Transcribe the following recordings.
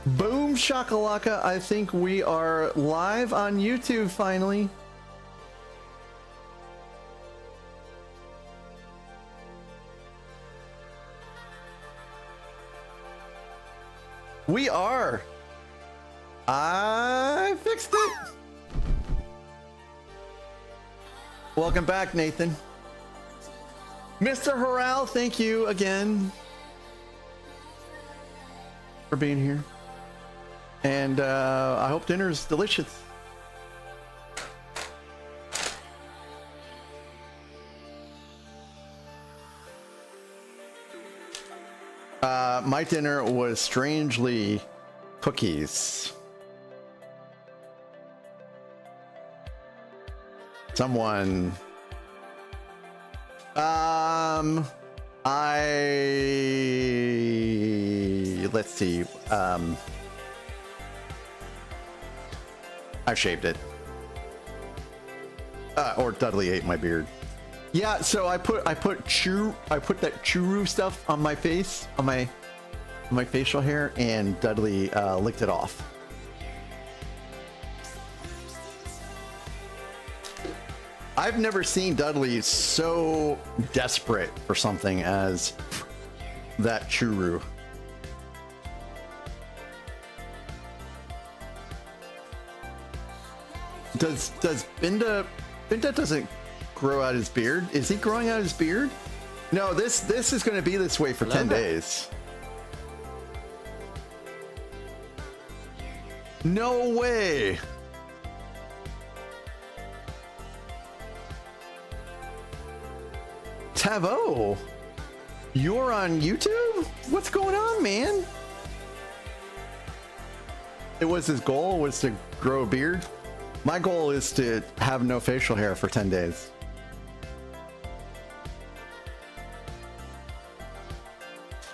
Boom shakalaka, I think we are live on YouTube finally. We are. I fixed it. Welcome back, Nathan. Mr. Harrell, thank you again for being here. And I hope dinner is delicious. My dinner was strangely cookies. Someone let's see. I shaved it. Or Dudley ate my beard. Yeah, so I put that churu stuff on my face, on my facial hair, and Dudley licked it off. I've never seen Dudley so desperate for something as that churu. Does Binda doesn't grow out his beard? Is he growing out his beard? No, this is going to be this way for 10 days. No way. Tavo, you're on YouTube? What's going on, man? It was his goal was to grow a beard. My goal is to have no facial hair for 10 days.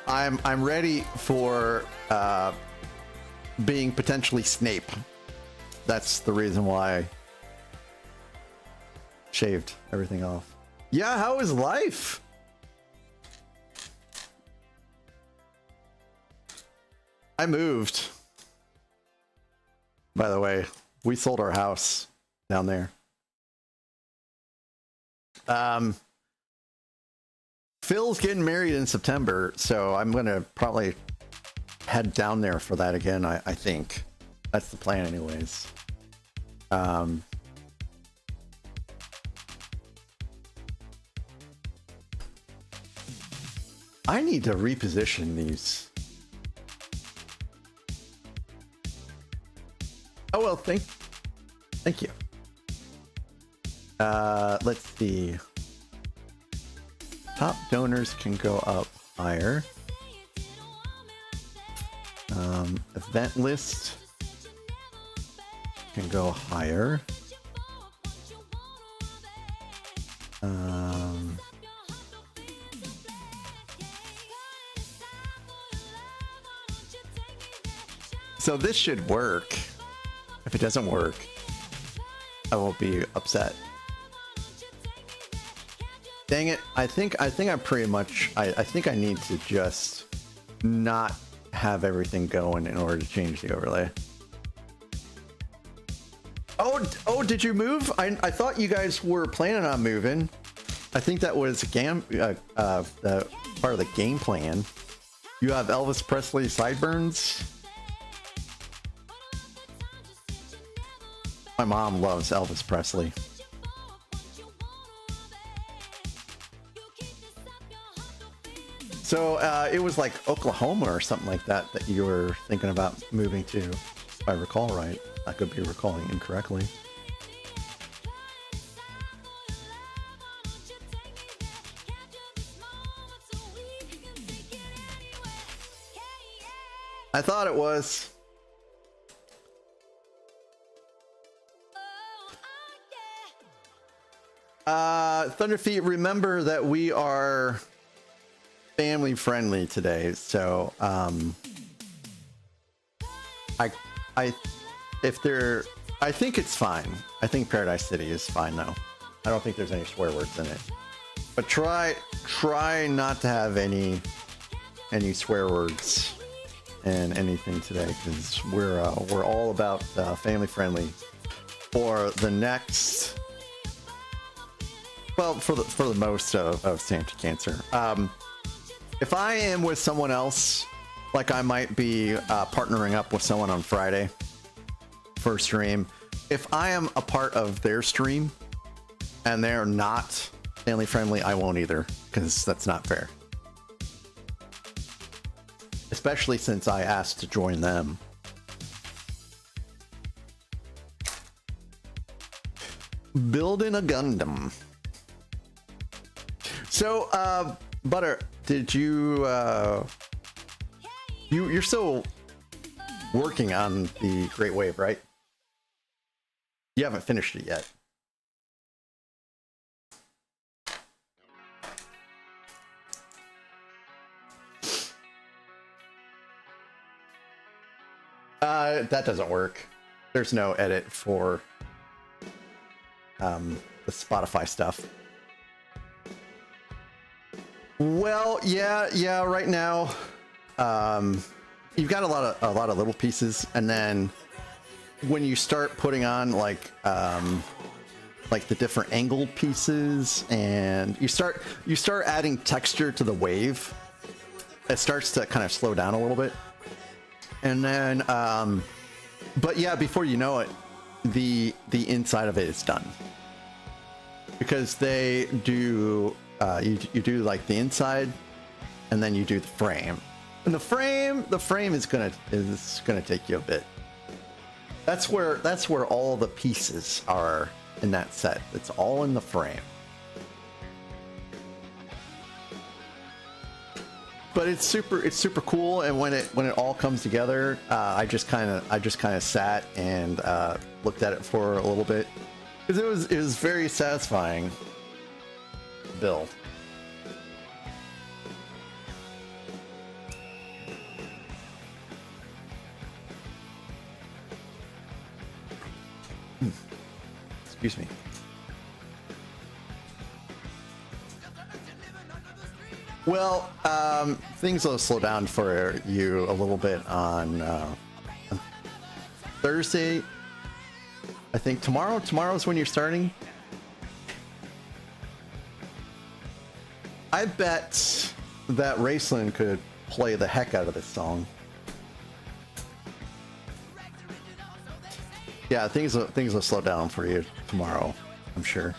I'm ready for being potentially Snape. That's the reason why I shaved everything off. Yeah, how is life? I moved. By the way, we sold our house down there. Phil's getting married in September, so I'm gonna probably head down there for that again. I think that's the plan, anyways. I need to reposition these. Oh well, thank you. Let's see. Top donors can go up higher. Event list can go higher. So this should work. If it doesn't work, I will be upset. Dang it. I think I'm pretty much, I think I need to just not have everything going in order to change the overlay. Oh, did you move? I thought you guys were planning on moving. I think that was the part of the game plan. You have Elvis Presley sideburns. My mom loves Elvis Presley. So it was like Oklahoma or something like that that you were thinking about moving to, if I recall right. I could be recalling incorrectly. I thought it was. Thunderfeet, remember that we are family friendly today, so I think it's fine. I think Paradise City is fine though. I don't think there's any swear words in it. But try not to have any swear words. in anything today because we're all about family friendly for the next, well, for the most of Santa Cancer. If I am with someone else, like I might be partnering up with someone on Friday for stream. If I am a part of their stream and they're not family friendly, I won't either, because that's not fair. Especially since I asked to join them. Building a Gundam. So, Butter, did you, you're still working on the Great Wave, right? You haven't finished it yet. That doesn't work. There's no edit for the Spotify stuff. Well, yeah. Right now, you've got a lot of little pieces, and then when you start putting on like the different angled pieces, and you start adding texture to the wave, it starts to kind of slow down a little bit. And then, but yeah, before you know it, the inside of it is done, because they do you do like the inside, and then you do the frame, and the frame is gonna take you a bit. That's where all the pieces are in that set. It's all in the frame. But it's super cool, and when it all comes together, I just kind of sat and looked at it for a little bit, because it was very satisfying build. Excuse me. Well, things will slow down for you a little bit on Thursday. I think tomorrow's when you're starting. I bet that Raceland could play the heck out of this song. Yeah, things will slow down for you tomorrow, I'm sure.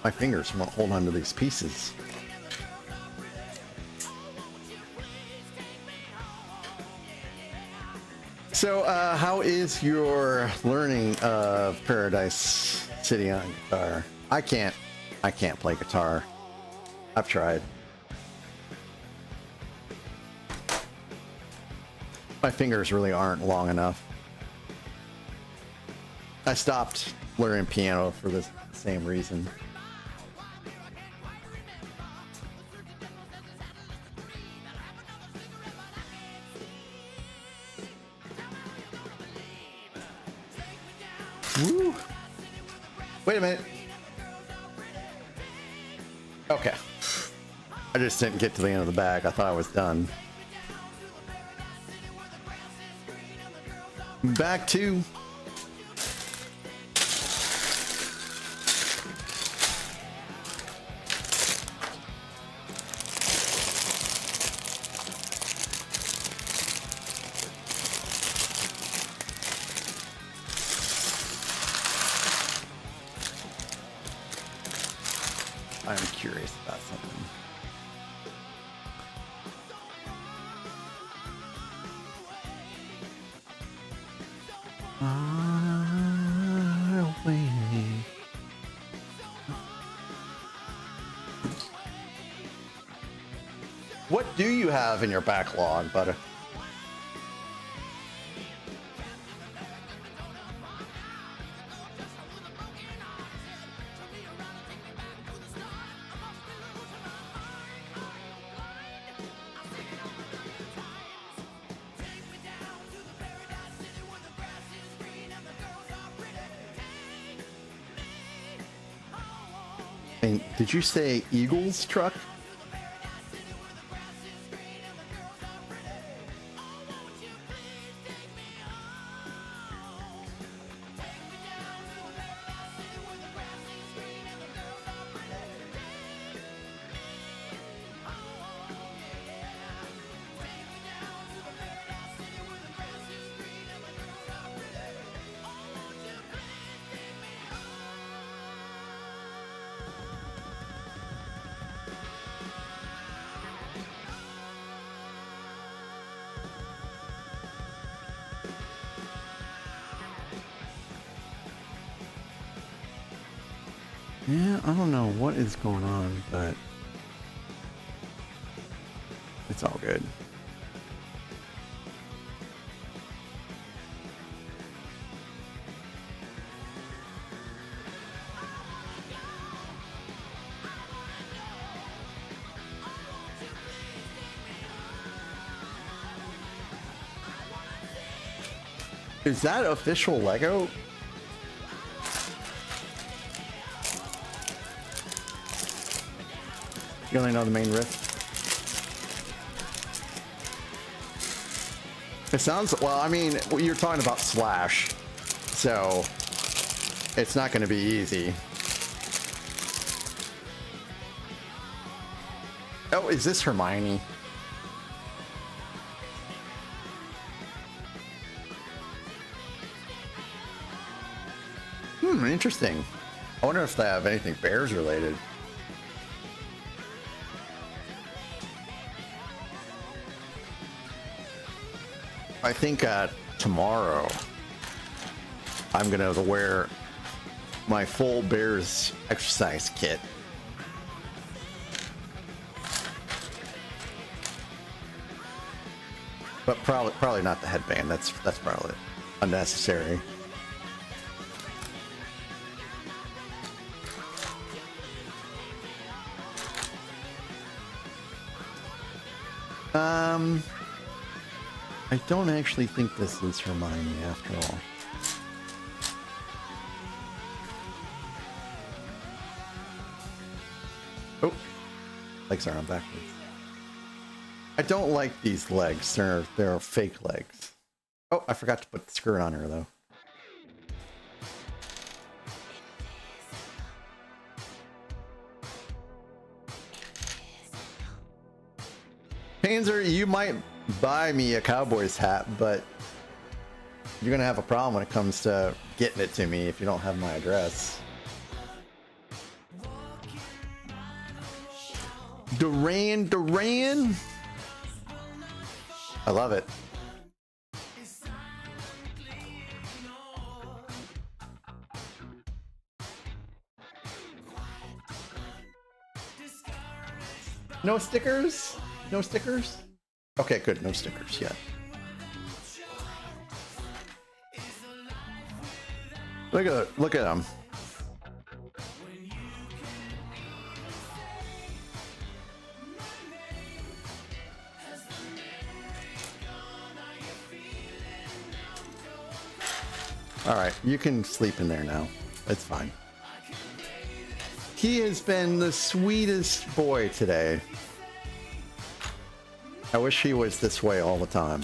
My fingers won't hold on to these pieces. So, how is your learning of Paradise City on guitar? I can't play guitar. I've tried. My fingers really aren't long enough. I stopped learning piano for the same reason. Woo. Wait a minute. Okay. I just didn't get to the end of the bag. I thought I was done. Back to I'm curious about something. What do you have in your backlog, Butter? And did you say Eagles truck? Yeah, I don't know what is going on, but it's all good. Is that official Lego? You only know the main riff. It sounds, well, I mean, you're talking about Slash, so it's not going to be easy. Oh, is this Hermione? Interesting. I wonder if they have anything Bears related. I think tomorrow I'm gonna wear my full Bears exercise kit. But probably not the headband. That's probably unnecessary. I don't actually think this is Hermione after all. Oh, legs are on backwards. I don't like these legs. They're fake legs. Oh, I forgot to put the skirt on her though. Panzer, you might buy me a Cowboys hat, but you're gonna have a problem when it comes to getting it to me if you don't have my address. Duran. I love it. No stickers? No stickers? Okay, good. No stickers yet. Look at them. All right, you can sleep in there now. It's fine. He has been the sweetest boy today. I wish he was this way all the time.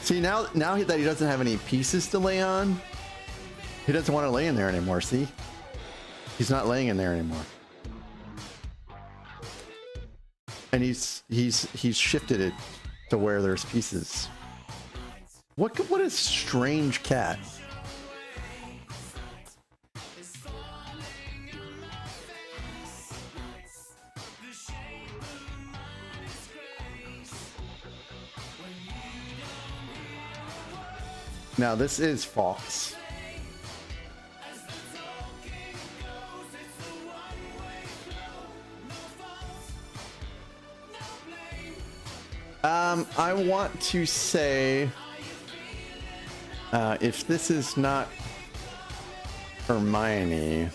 See, now that he doesn't have any pieces to lay on, he doesn't want to lay in there anymore, see? He's not laying in there anymore. And he's shifted it to where there's pieces. What a strange cat. Now this is Fox. I want to say, if this is not Hermione,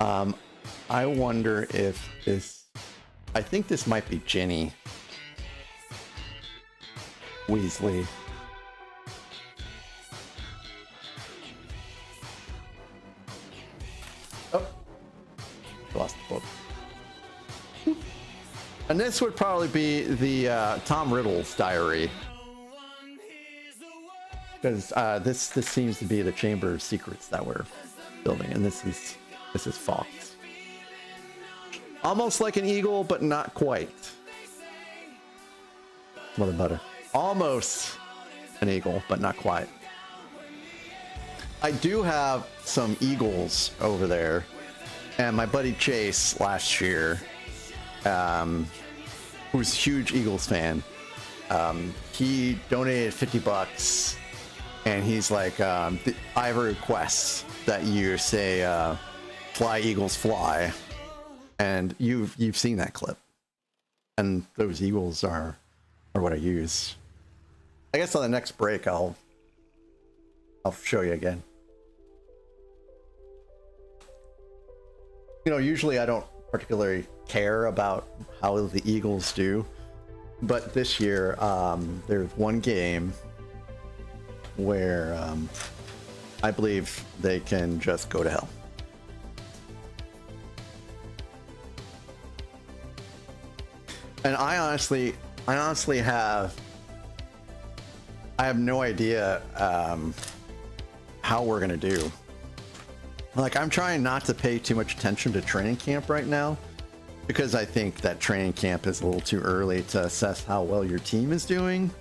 I wonder if this, I think this might be Ginny Weasley. Lost the book. And this would probably be the Tom Riddle's diary. Because this seems to be the Chamber of Secrets that we're building, and this is Fox. Almost like an eagle, but not quite. Mother butter. Almost an eagle, but not quite. I do have some eagles over there, and my buddy Chase last year, who's a huge Eagles fan, he donated $50, and he's like, I have a request that you say, "Fly Eagles fly," and you've seen that clip, and those eagles are what I use. I guess on the next break I'll show you again. You know, usually I don't particularly care about how the Eagles do, but this year there's one game where I believe they can just go to hell. And I honestly have no idea how we're gonna do. Like, I'm trying not to pay too much attention to training camp right now, because I think that training camp is a little too early to assess how well your team is doing.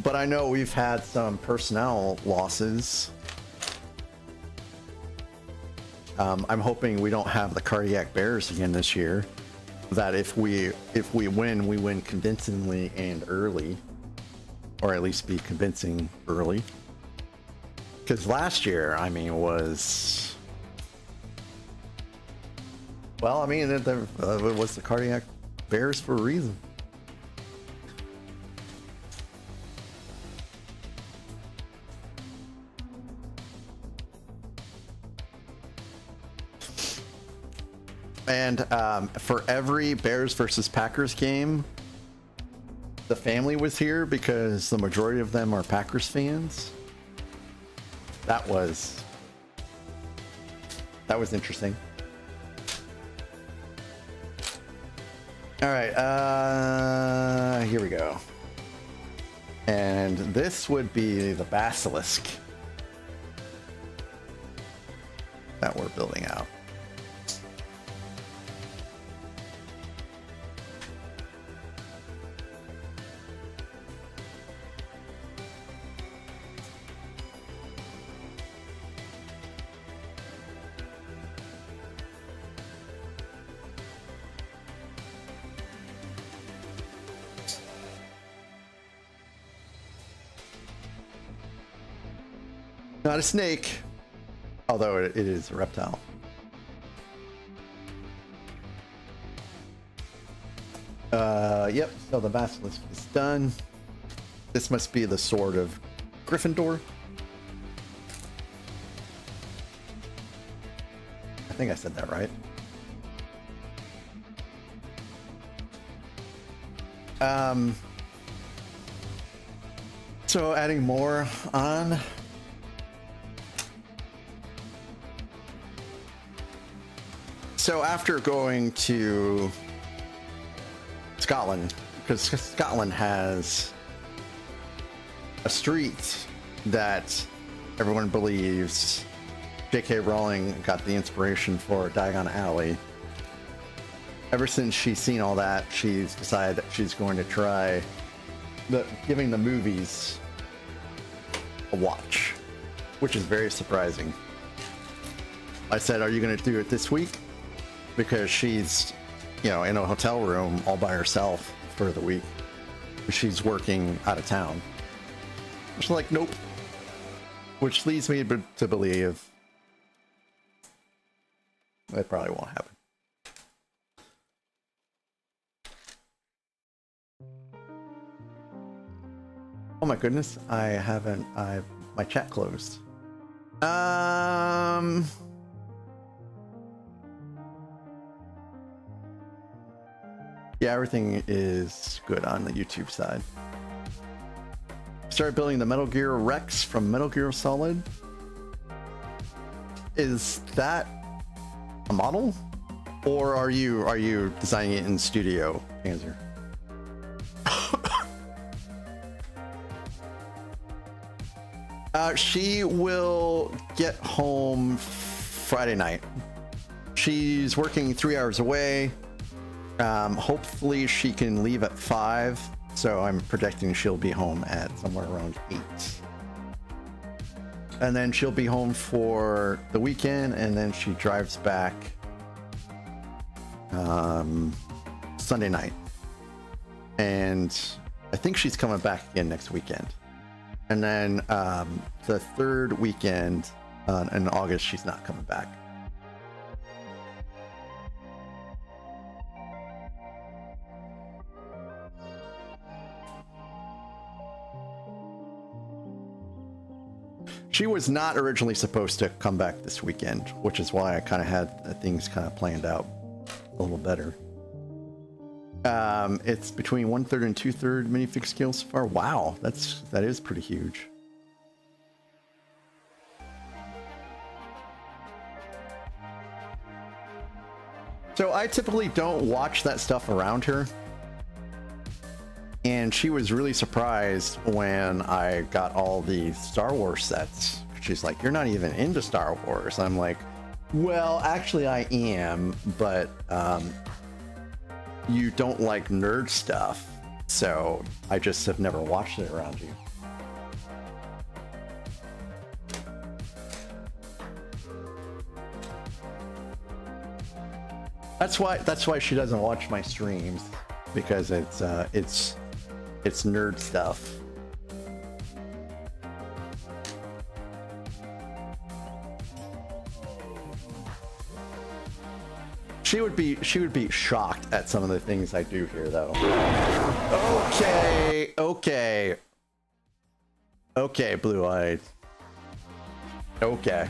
But I know we've had some personnel losses. I'm hoping we don't have the cardiac bears again this year. That if we win, we win convincingly and early, or at least be convincing early. Because last year, I mean, was, well, I mean, it was the cardiac bears for a reason. And for every Bears versus Packers game, the family was here because the majority of them are Packers fans. That was interesting. All right, here we go. And this would be the basilisk that we're building out. Not a snake, although it is a reptile. Yep, so the basilisk is done. This must be the sword of Gryffindor. I think I said that right. So adding more on. So after going to Scotland, because Scotland has a street that everyone believes J.K. Rowling got the inspiration for Diagon Alley. Ever since she's seen all that, she's decided that she's going to try giving the movies a watch, which is very surprising. I said, "Are you going to do it this week?" Because she's, you know, in a hotel room all by herself for the week. She's working out of town. She's like, "Nope." Which leads me to believe that probably won't happen. Oh my goodness, my chat closed. Yeah, everything is good on the YouTube side. Started building the Metal Gear Rex from Metal Gear Solid. Is that a model, or are you designing it in studio, Panzer? She will get home Friday night. She's working 3 hours away. Hopefully she can leave at 5, so I'm projecting she'll be home at somewhere around 8. And then she'll be home for the weekend, and then she drives back Sunday night. And I think she's coming back again next weekend. And then the third weekend in August, she's not coming back. She was not originally supposed to come back this weekend, which is why I kind of had things kind of planned out a little better. It's between 1/3 and 2/3 minifig scale so far. Wow, that is pretty huge. So I typically don't watch that stuff around her, and she was really surprised when I got all the Star Wars sets. She's like, "You're not even into Star Wars." I'm like, "Well, actually I am, but you don't like nerd stuff, so I just have never watched it around you." That's why she doesn't watch my streams, because it's nerd stuff. She would be shocked at some of the things I do here, though. Okay, Blue-Eyed. Okay.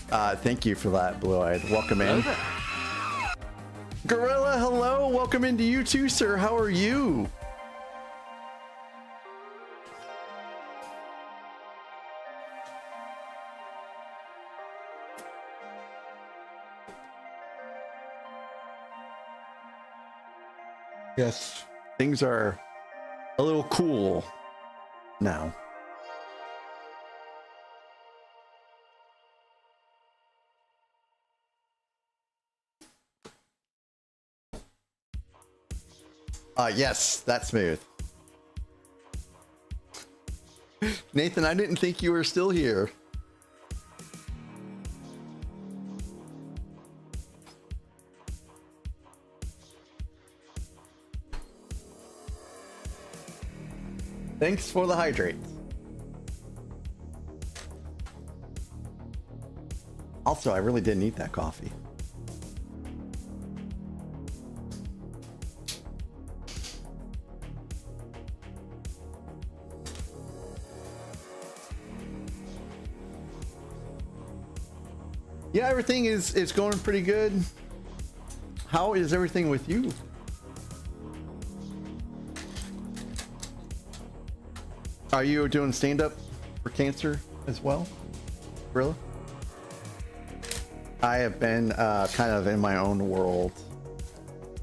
Thank you for that, Blue-Eyed. Welcome in. Gorilla, hello. Welcome into you too, sir. How are you? Yes, things are a little cool now. Yes, that's smooth. Nathan, I didn't think you were still here. Thanks for the hydrate. Also, I really didn't eat that coffee. Yeah, everything is going pretty good. How is everything with you? Are you doing stand-up for cancer as well, Gorilla? I have been kind of in my own world,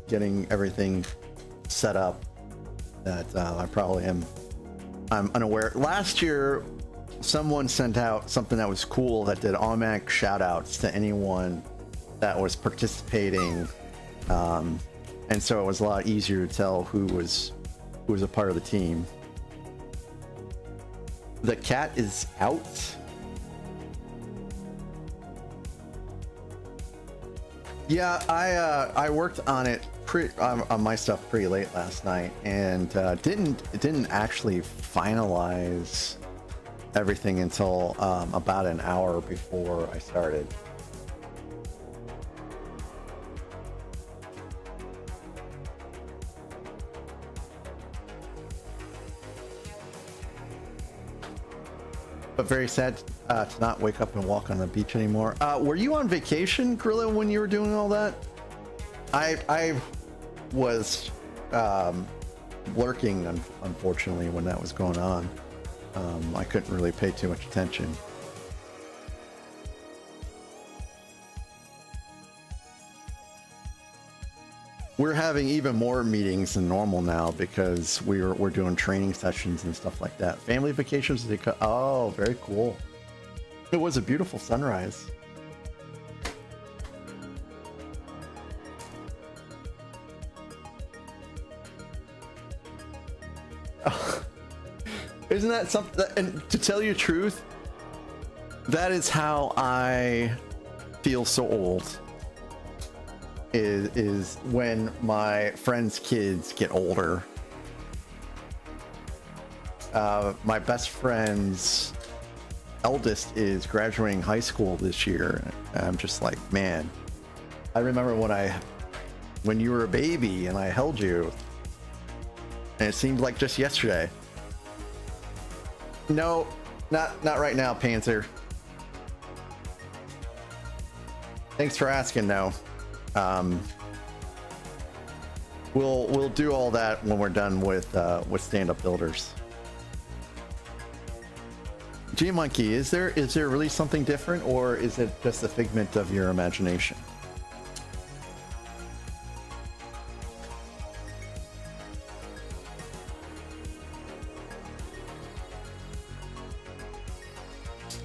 getting everything set up that I probably am. I'm unaware. Last year, someone sent out something that was cool that did automatic shout-outs to anyone that was participating, and so it was a lot easier to tell who was a part of the team. The cat is out. Yeah, I worked on it on my stuff pretty late last night, and didn't actually finalize everything until about an hour before I started. But very sad to not wake up and walk on the beach anymore. Were you on vacation, Gorilla, when you were doing all that? I was lurking, unfortunately, when that was going on. I couldn't really pay too much attention. we're having even more meetings than normal now because we're doing training sessions and stuff like that. Family vacations, oh, very cool. It was a beautiful sunrise. Oh, isn't that something? And to tell you the truth, that is how I feel so old. Is when my friends' kids get older. My best friend's eldest is graduating high school this year. I'm just like, man, I remember when you were a baby and I held you, and it seemed like just yesterday. No, not right now, Panzer. Thanks for asking. No. We'll do all that when we're done with stand-up builders. G Monkey, is there really something different, or is it just a figment of your imagination?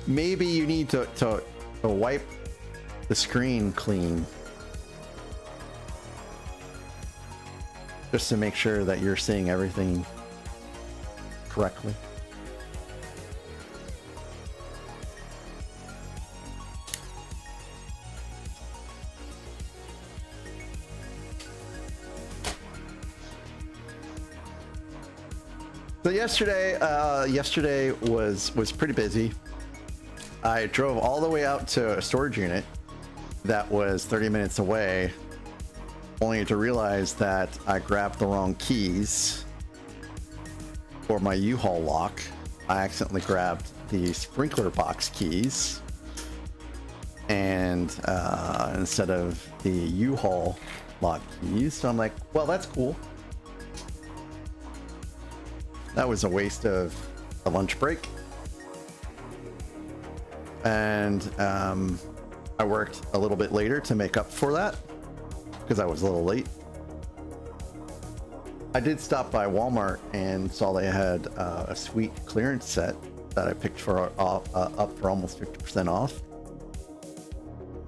Maybe you need to wipe the screen clean. Just to make sure that you're seeing everything correctly. So yesterday was pretty busy. I drove all the way out to a storage unit that was 30 minutes away, only to realize that I grabbed the wrong keys for my U-Haul lock. I accidentally grabbed the sprinkler box keys, and instead of the U-Haul lock keys. So I'm like, well, that's cool. That was a waste of a lunch break. And I worked a little bit later to make up for that because I was a little late. I did stop by Walmart and saw they had a sweet clearance set that I picked for up for almost 50% off.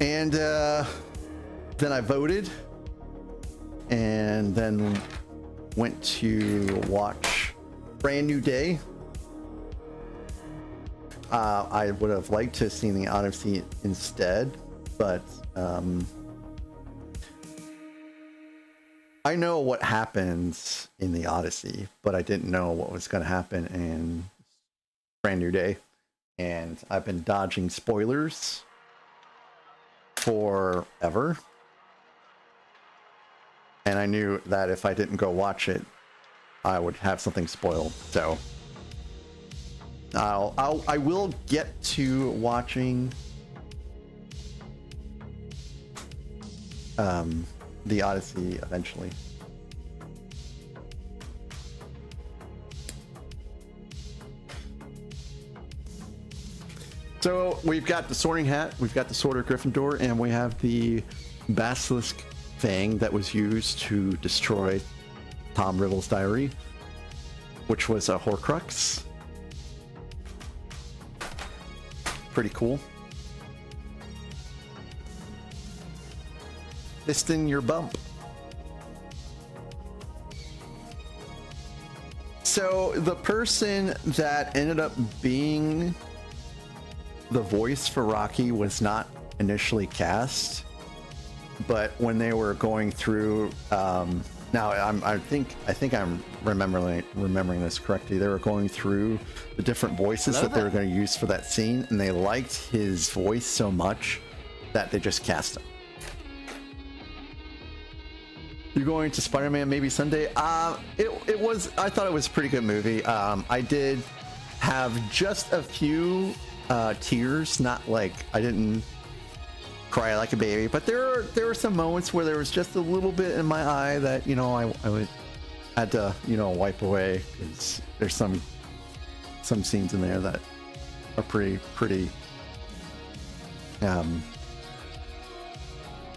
And then I voted, and then went to watch Brand New Day. I would have liked to have seen the Odyssey instead, but I know what happens in the Odyssey, but I didn't know what was going to happen in Brand New Day. And I've been dodging spoilers forever. And I knew that if I didn't go watch it, I would have something spoiled. So I will get to watching the Odyssey eventually. So we've got the Sorting Hat, we've got the Sword of Gryffindor, and we have the Basilisk Fang that was used to destroy Tom Riddle's diary, which was a Horcrux. Pretty cool. Fisting your bump. So the person that ended up being the voice for Rocky was not initially cast, but when they were going through, now I think I'm remembering this correctly. They were going through the different voices that they were going to use for that scene, and they liked his voice so much that they just cast him. You're going to Spider-Man maybe Sunday? It was. I thought it was a pretty good movie. I did have just a few tears, not like I didn't cry like a baby, but there were some moments where there was just a little bit in my eye that I had to wipe away, because there's some scenes in there that are pretty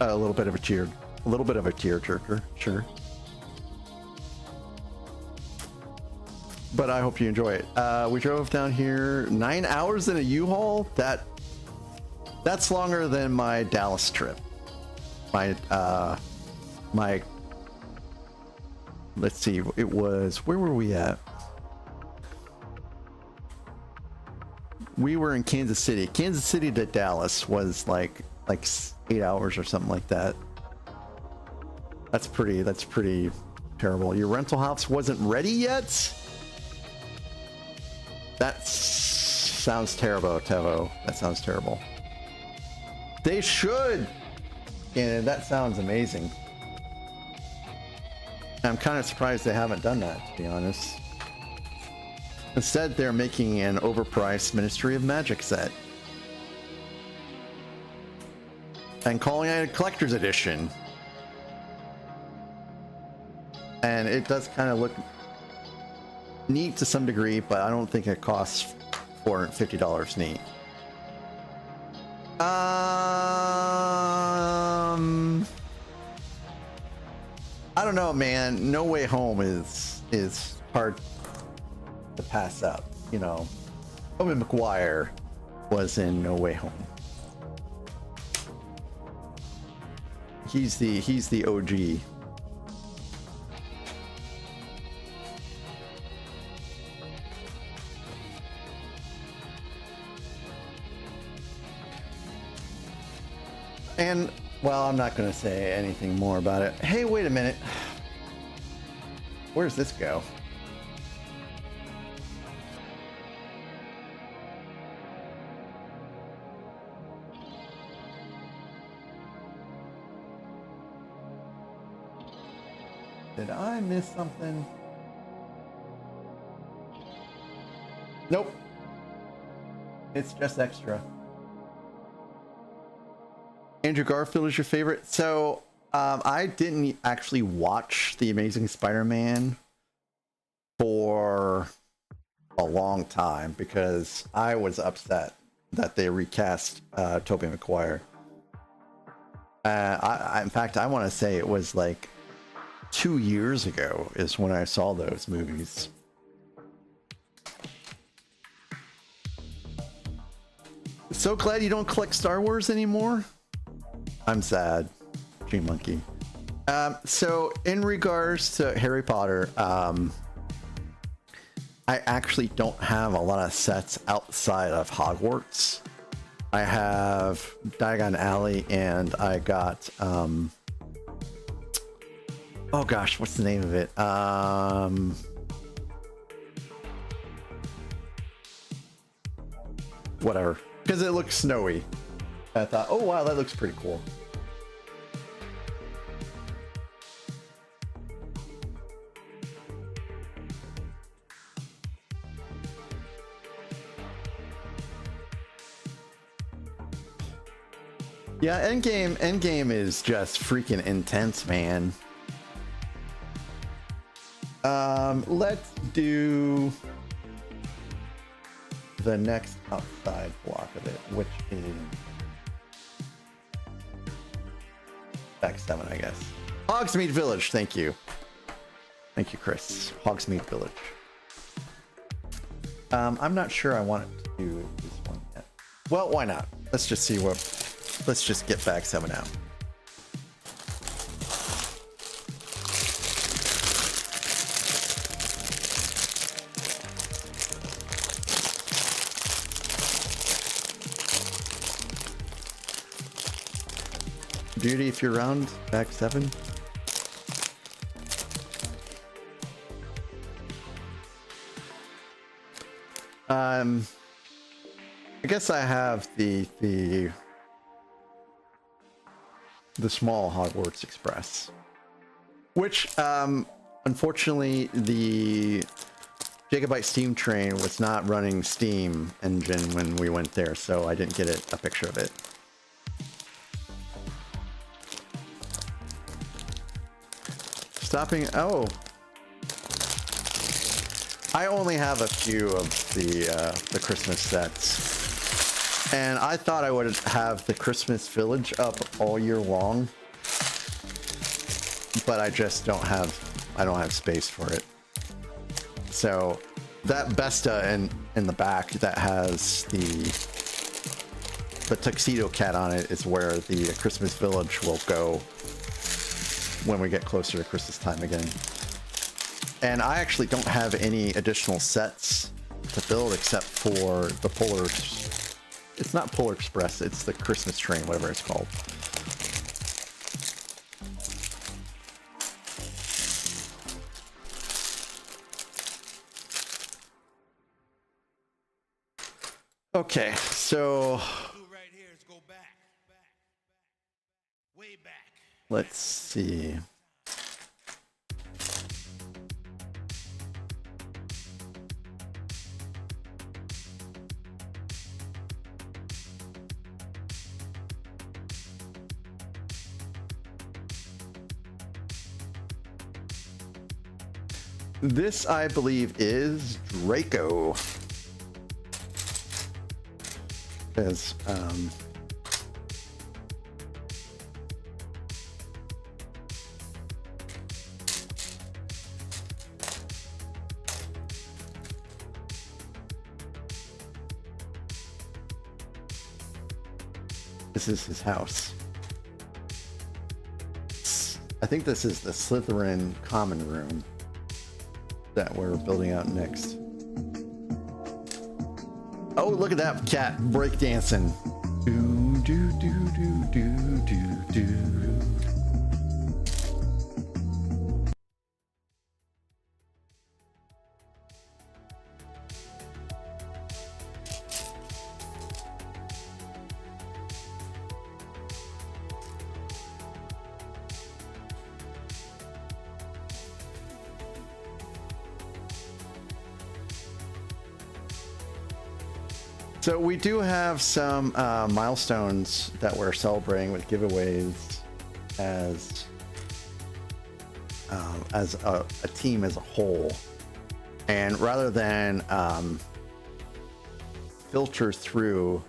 a little bit of a A little bit of a tearjerker, sure. But I hope you enjoy it. We drove down here 9 hours in a U-Haul. That's longer than my Dallas trip. My let's see, it was, where were we at? We were in Kansas City. Kansas City to Dallas was like 8 hours or something like that. That's pretty terrible. Your rental house wasn't ready yet? That sounds terrible, Tevo. That sounds terrible. They should! And that sounds amazing. I'm kind of surprised they haven't done that, to be honest. Instead, they're making an overpriced Ministry of Magic set. And calling it a collector's edition. And it does kind of look neat to some degree, but I don't think it costs $450 neat. I don't know, man. No Way Home is hard to pass up, you know. Tobey Maguire was in No Way Home. He's the OG. And, well, I'm not going to say anything more about it. Hey, wait a minute. Where's this go? Did I miss something? Nope. It's just extra. Andrew Garfield is your favorite? So I didn't actually watch The Amazing Spider-Man for a long time because I was upset that they recast Tobey Maguire. In fact, I want to say it was like 2 years ago is when I saw those movies. So glad you don't collect Star Wars anymore. I'm sad, G Monkey. So in regards to Harry Potter, I actually don't have a lot of sets outside of Hogwarts. I have Diagon Alley, and I got oh gosh, what's the name of it? Whatever, because it looks snowy. I thought, oh wow, that looks pretty cool. Yeah, Endgame is just freaking intense, man. Let's do the next outside block of it, which is back 7, I guess. Hogsmeade Village, thank you. Thank you, Chris. Hogsmeade Village. I'm not sure I want to do this one yet. Well, why not? Let's just see what... Let's just get back 7 out. Beauty, if you're around, back 7. I guess I have the small Hogwarts Express, which unfortunately the Gigabyte Steam train was not running Steam engine when we went there, so I didn't get a picture of it. Stopping, oh, I only have a few of the Christmas sets, and I thought I would have the Christmas Village up all year long, but I just don't have space for it. So that Besta in the back that has the tuxedo cat on it is where the Christmas village will go when we get closer to Christmas time again. And I actually don't have any additional sets to build except for the Polar. It's not Polar Express, it's the Christmas train, whatever it's called. Okay, so let's see. This, I believe, is Draco. Because, this is his house. I think this is the Slytherin common room that we're building out next. Oh, look at that cat breakdancing. Do do do do do do do. So we do have some milestones that we're celebrating with giveaways as a team as a whole, and rather than filter through,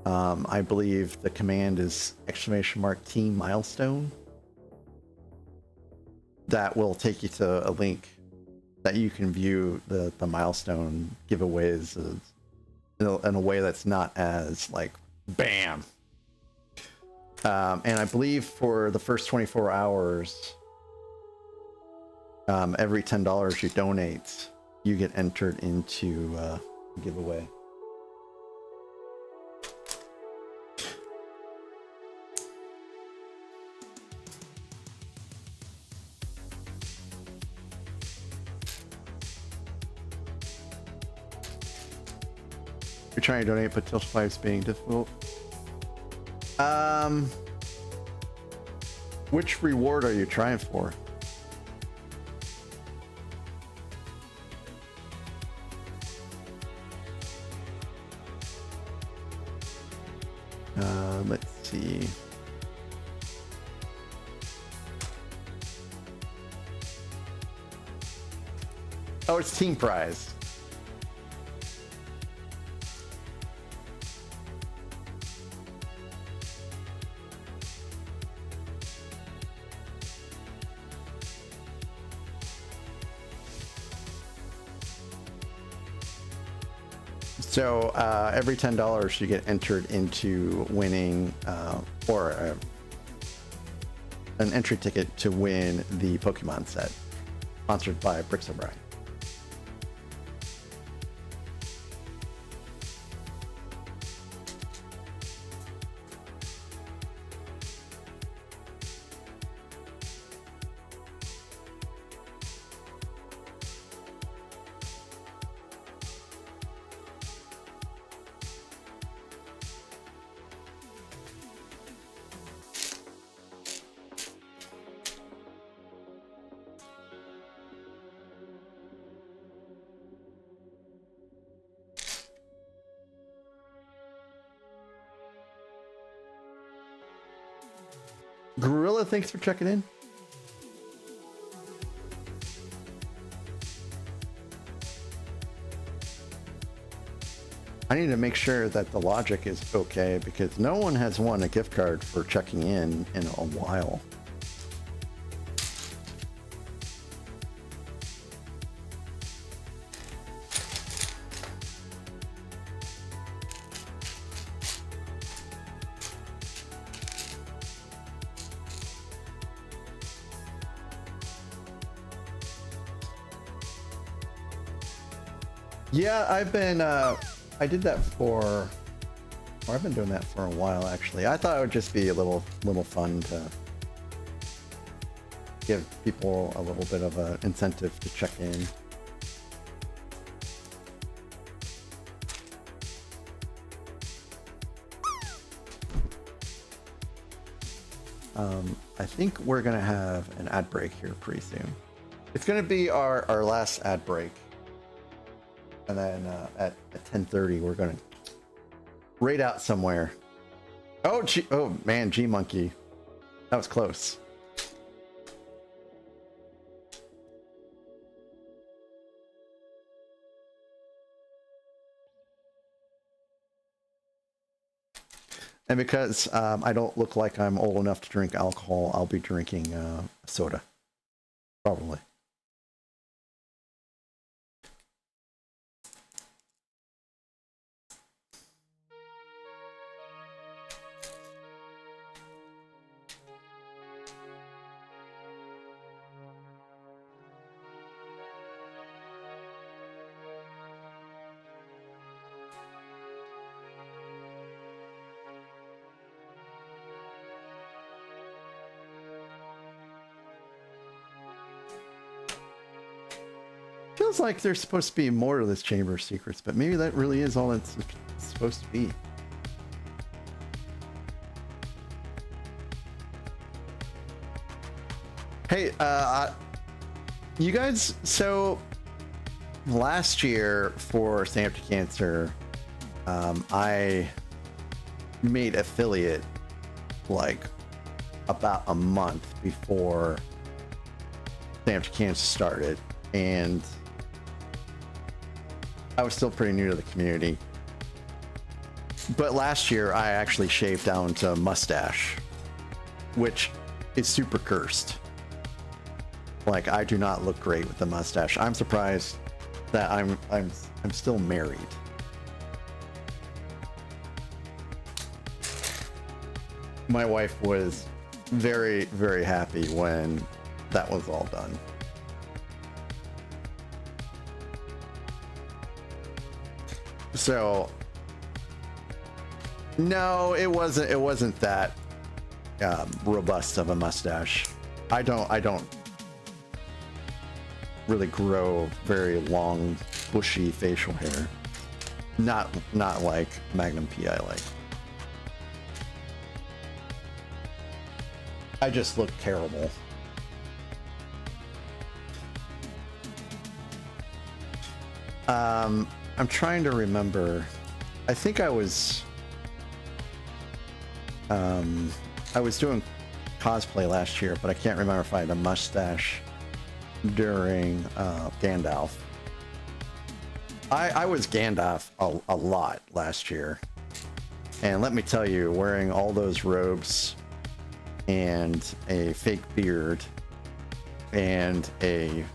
I believe the command is !team milestone. That will take you to a link that you can view the milestone giveaways in a way that's not as like bam. And I believe for the first 24 hours, every $10 you donate, you get entered into a giveaway. You're trying to donate, but Tilch Pipes being difficult. Which reward are you trying for? Let's see. Oh, it's team prize. So every $10 you get entered into winning an entry ticket to win the Pokemon set, sponsored by Bricks O'Brien. Gorilla, thanks for checking in. I need to make sure that the logic is okay because no one has won a gift card for checking in a while. Yeah, I've been, I did that for, or I've been doing that for a while actually. I thought it would just be a little fun to give people a little bit of an incentive to check in. I think we're gonna have an ad break here pretty soon. It's gonna be our last ad break. And then at 10:30 we're gonna raid out somewhere. Oh, oh man, G Monkey, that was close. And because I don't look like I'm old enough to drink alcohol, I'll be drinking soda, probably. Feels like there's supposed to be more to this Chamber of Secrets, but maybe that really is all it's supposed to be. Hey, you guys, so last year for Stand Up to Cancer, I made affiliate like about a month before Stand Up to Cancer started, and I was still pretty new to the community. But last year I actually shaved down to a mustache, which is super cursed. Like, I do not look great with the mustache. I'm surprised that I'm still married. My wife was very, very happy when that was all done. So no, it wasn't that robust of a mustache. I don't really grow very long, bushy facial hair. Not like Magnum PI like. I just look terrible. I'm trying to remember. I think I was doing cosplay last year, but I can't remember if I had a mustache during Gandalf. I was Gandalf a lot last year, and let me tell you, wearing all those robes and a fake beard and a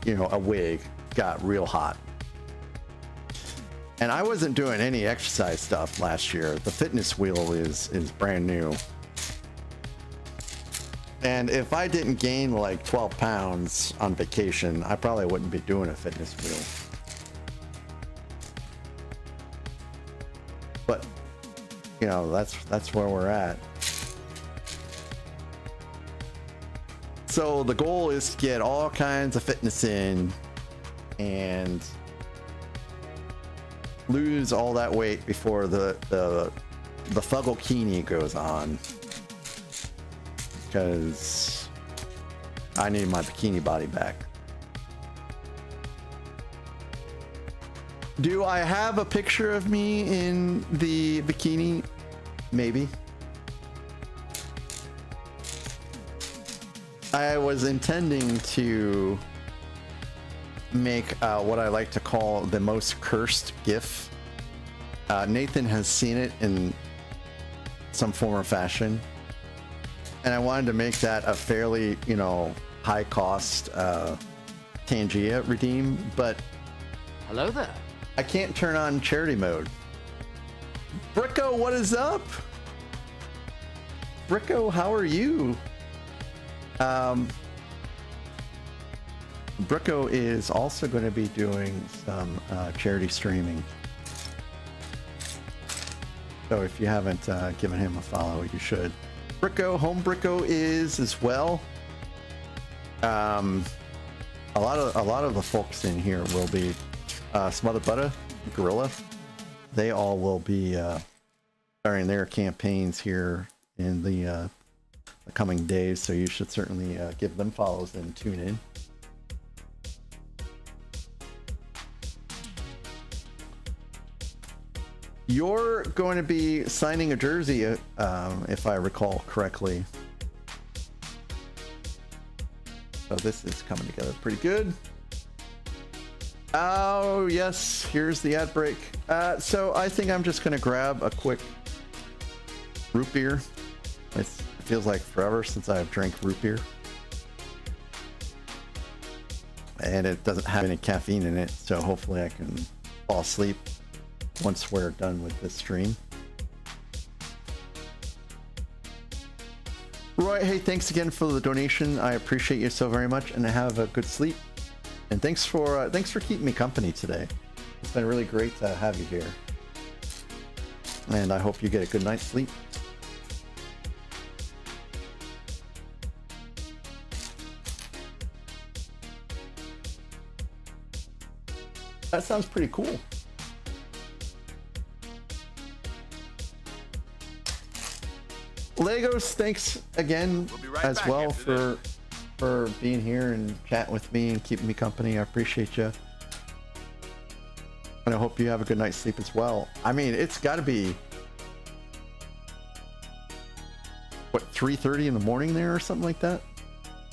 a wig got real hot. And I wasn't doing any exercise stuff last year. The fitness wheel is brand new. And if I didn't gain like 12 pounds on vacation, I probably wouldn't be doing a fitness wheel. But, that's where we're at. So the goal is to get all kinds of fitness in and lose all that weight before the Fugglecini goes on, because I need my bikini body back. Do I have a picture of me in the bikini? Maybe. I was intending to make what I like to call the most cursed GIF. Nathan has seen it in some form or fashion, and I wanted to make that a fairly, high cost Tangia redeem, but hello there. I can't turn on charity mode. Bricko, what is up? Bricko, how are you? Draco is also going to be doing some charity streaming. So if you haven't given him a follow, you should. Draco, Home Draco is as well. A lot of the folks in here will be Smother Butter, Gorilla. They all will be starting their campaigns here in the coming days, so you should certainly give them follows and tune in. You're going to be signing a jersey, if I recall correctly. So this is coming together pretty good. Oh, yes, here's the ad break. So I think I'm just going to grab a quick root beer. It feels like forever since I've drank root beer. And it doesn't have any caffeine in it, so hopefully I can fall asleep once we're done with this stream. Roy, hey, thanks again for the donation. I appreciate you so very much, and have a good sleep. And thanks for keeping me company today. It's been really great to have you here. And I hope you get a good night's sleep. That sounds pretty cool. Legos, thanks again as well for being here and chatting with me and keeping me company. I appreciate you. And I hope you have a good night's sleep as well. I mean, it's got to be, what, 3:30 in the morning there or something like that?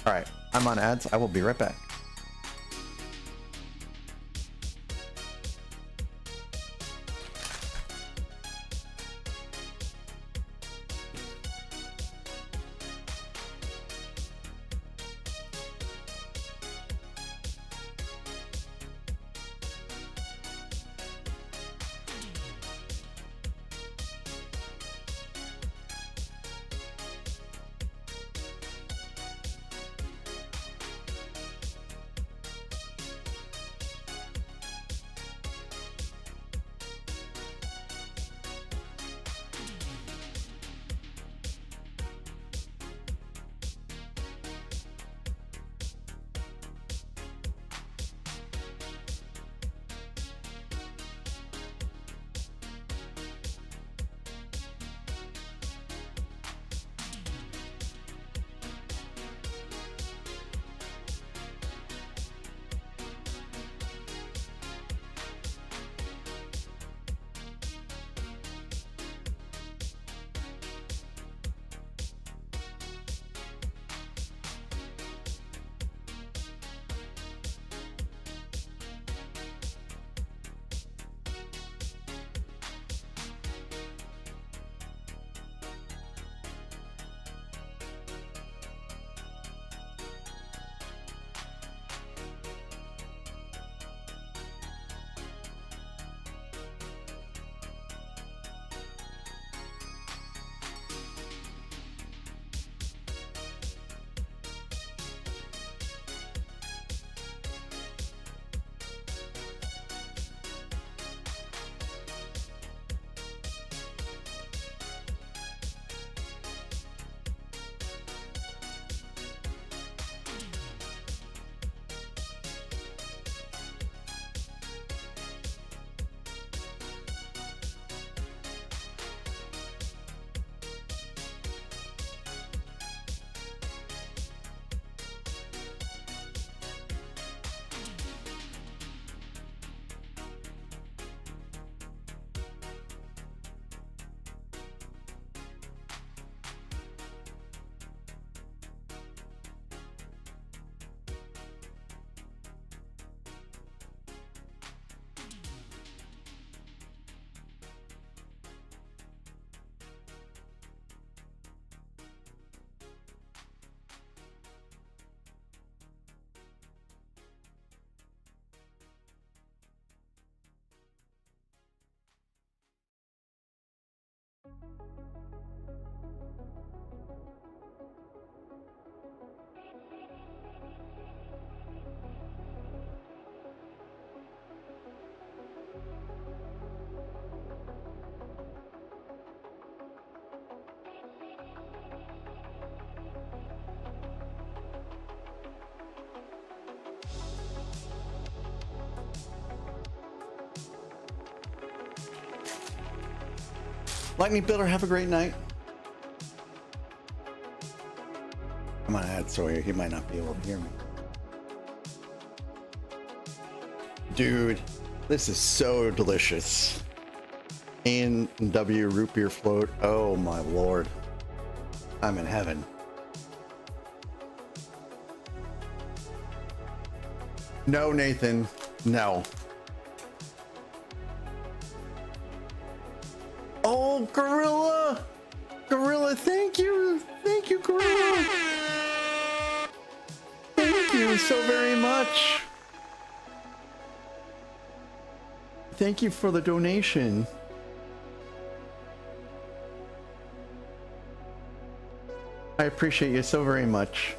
All right, I'm on ads. I will be right back. Lightning Builder, have a great night. I'm gonna add Sawyer. He might not be able to hear me. Dude, this is so delicious. A&W root beer float. Oh my lord. I'm in heaven. No, Nathan. No. Oh, Gorilla! Gorilla, thank you! Thank you, Gorilla! Thank you so very much! Thank you for the donation. I appreciate you so very much.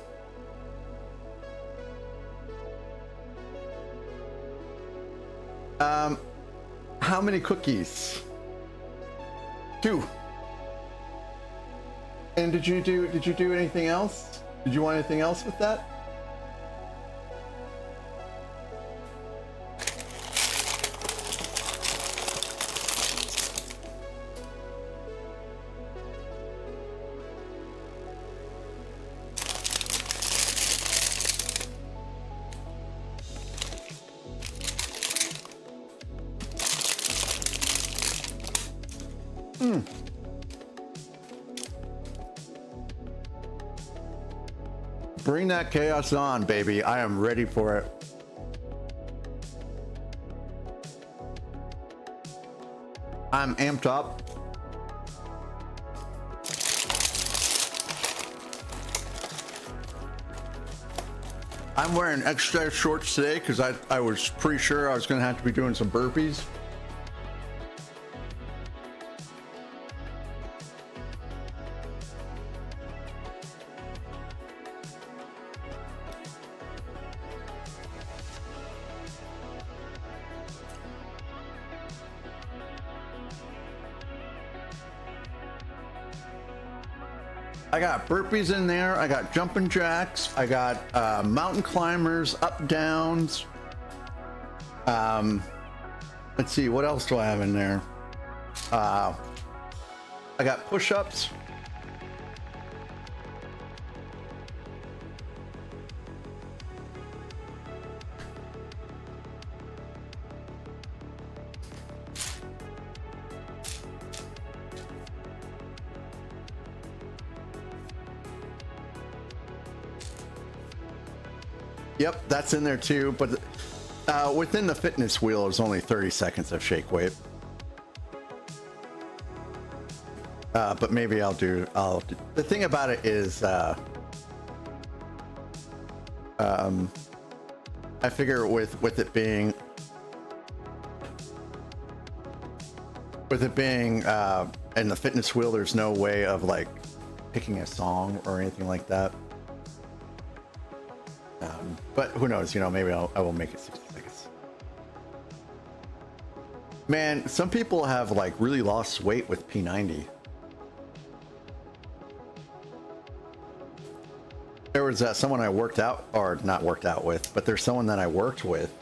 How many cookies? 2. And did you do anything else? Did you want anything else with that? Bring that chaos on, baby. I am ready for it. I'm amped up. I'm wearing extra shorts today because I was pretty sure I was going to have to be doing some burpees. I got burpees in there. I got jumping jacks. I got mountain climbers, up downs. Let's see, what else do I have in there? I got push-ups. Yep, that's in there too, but within the fitness wheel is only 30 seconds of shake weight. But maybe I'll do, the thing about it is, I figure with it being in the fitness wheel, there's no way of like picking a song or anything like that. But who knows, you know, maybe I will make it 60 seconds. Man, some people have like really lost weight with P90. There was someone I worked out, or not worked out with, but there's someone that I worked with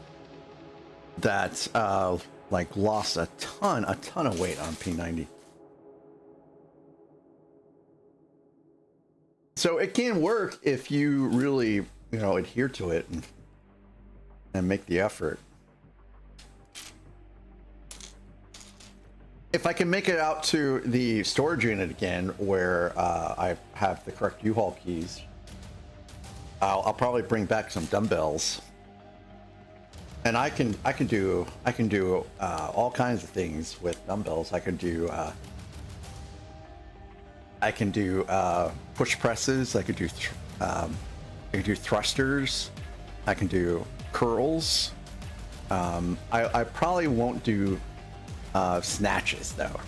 that like lost a ton of weight on P90. So it can work if you really, you know, adhere to it and make the effort. If I can make it out to the storage unit again, where I have the correct U-Haul keys, I'll probably bring back some dumbbells, and I can do all kinds of things with dumbbells. I can do push presses. I could do thrusters. I can do curls. I probably won't do snatches though,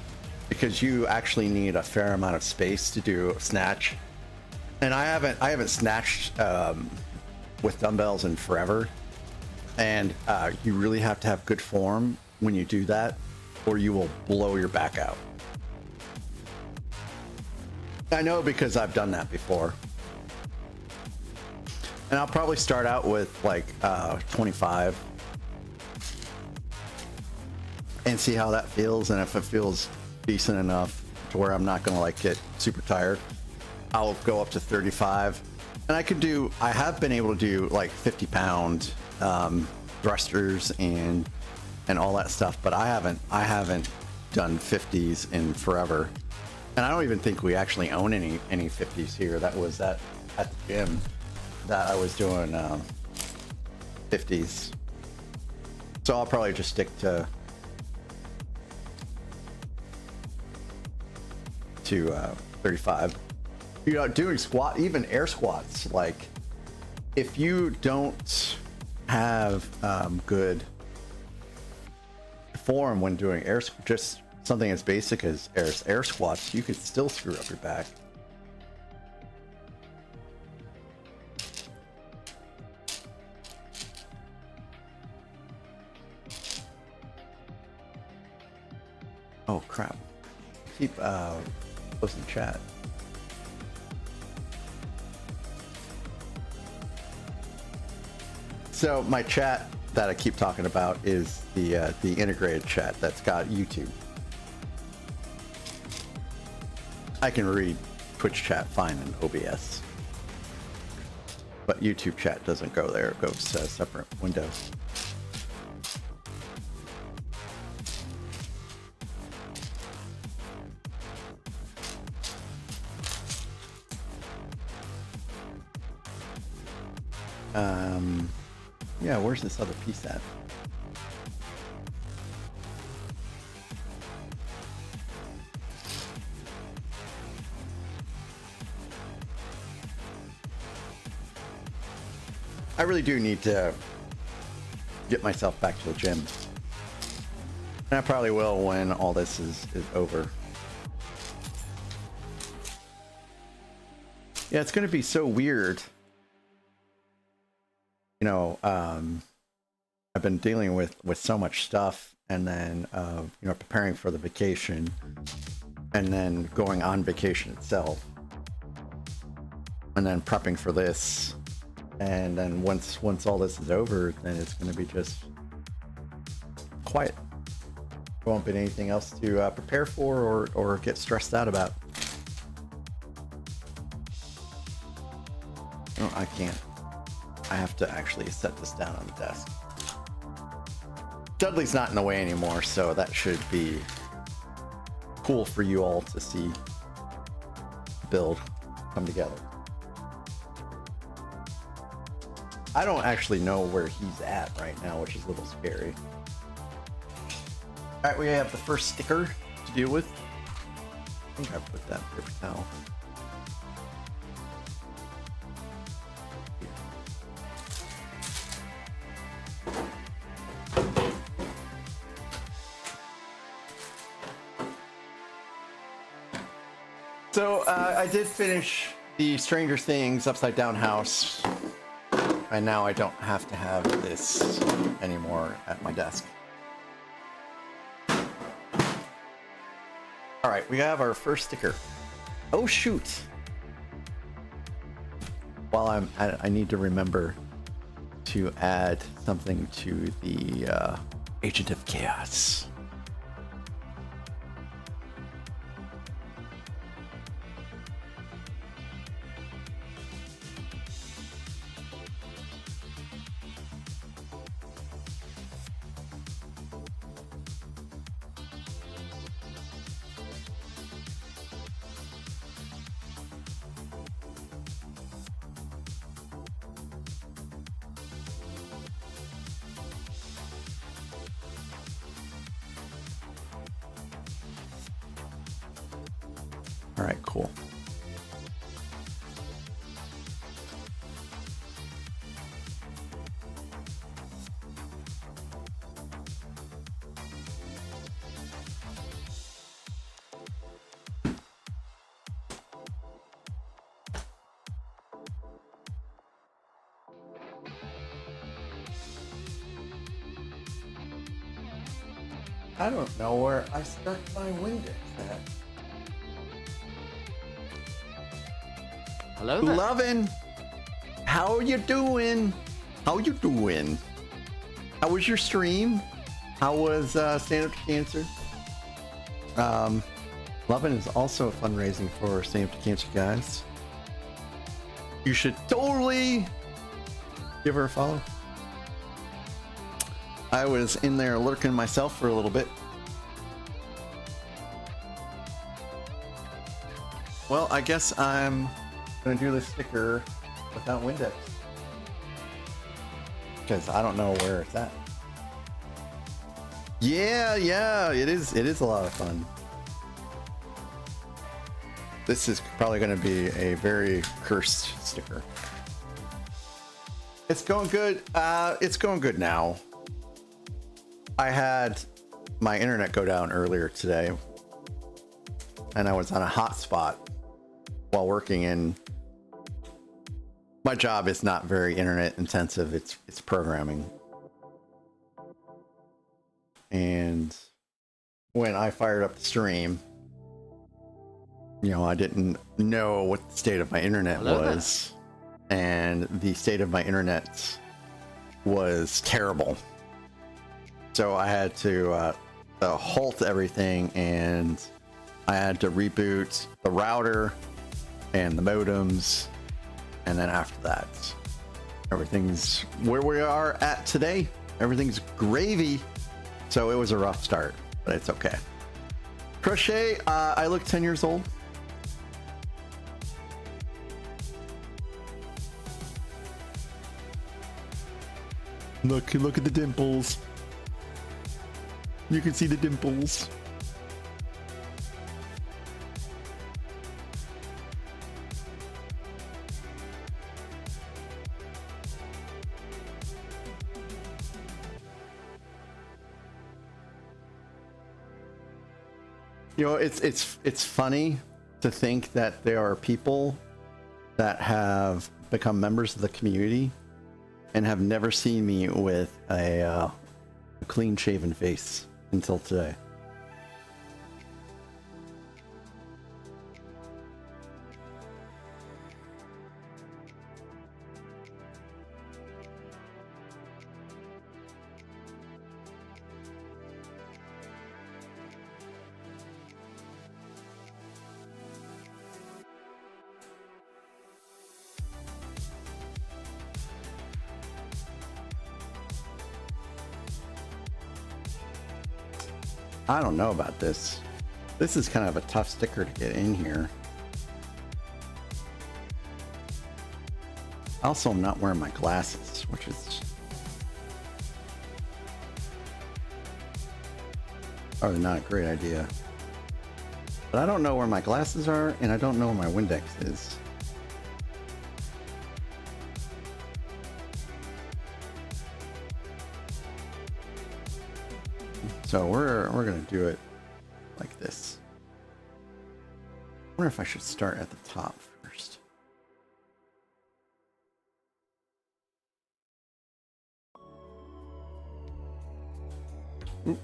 because you actually need a fair amount of space to do a snatch, and I haven't snatched with dumbbells in forever, and you really have to have good form when you do that, or you will blow your back out. I know because I've done that before. And I'll probably start out with like 25 and see how that feels, and if it feels decent enough, to where I'm not gonna like get super tired, I'll go up to 35. And I have been able to do like 50-pound thrusters and all that stuff, but I haven't done 50s in forever. And I don't even think we actually own any 50s here. That was at the gym that I was doing 50s. So I'll probably just stick to 35. You know, doing squat, even air squats, like if you don't have good form when doing just something as basic as air squats, you could still screw up your back. Oh crap. Keep posting chat. So my chat that I keep talking about is the integrated chat that's got YouTube. I can read Twitch chat fine in OBS, but YouTube chat doesn't go there. It goes to a separate window. Yeah, where's this other piece at? I really do need to get myself back to the gym. And I probably will when all this is over. Yeah, it's going to be so weird. You know, I've been dealing with so much stuff, and then you know, preparing for the vacation, and then going on vacation itself, and then prepping for this, and then once all this is over, then it's going to be just quiet. There won't be anything else to prepare for or get stressed out about. No, I can't. I have to actually set this down on the desk. Dudley's not in the way anymore, so that should be cool for you all to see the build come together. I don't actually know where he's at right now, which is a little scary. All right, we have the first sticker to deal with. I think I put that paper towel. So I did finish the Stranger Things Upside Down house, and now I don't have to have this anymore at my desk. All right, we have our first sticker. Oh shoot! While I need to remember to add something to the Agent of Chaos. All right, cool. I don't know where I stuck my windows at. Hello there. Lovin', how you doing? How you doing? How was your stream? How was Stand Up to Cancer? Lovin is also fundraising for Stand Up to Cancer, guys. You should totally give her a follow. I was in there lurking myself for a little bit. Well, I guess I'm gonna do this sticker without Windex, because I don't know where it's at. Yeah, it is a lot of fun. This is probably going to be a very cursed sticker. It's going good. It's going good now. I had my internet go down earlier today, and I was on a hotspot while working, and my job is not very internet intensive. It's programming. And when I fired up the stream, you know, I didn't know what the state of my internet was, and the state of my internet was terrible. So I had to halt everything, and I had to reboot the router and the modems, and then after that, everything's where we are at today. Everything's gravy. So it was a rough start, but it's okay. Crochet, I look 10 years old. Look at the dimples. You can see the dimples. You know, it's funny to think that there are people that have become members of the community and have never seen me with a clean shaven face until today. I don't know about this. This is kind of a tough sticker to get in here. Also, I'm not wearing my glasses, which is probably not a great idea. But I don't know where my glasses are, and I don't know where my Windex is. So we're gonna do it like this. I wonder if I should start at the top first. Oop.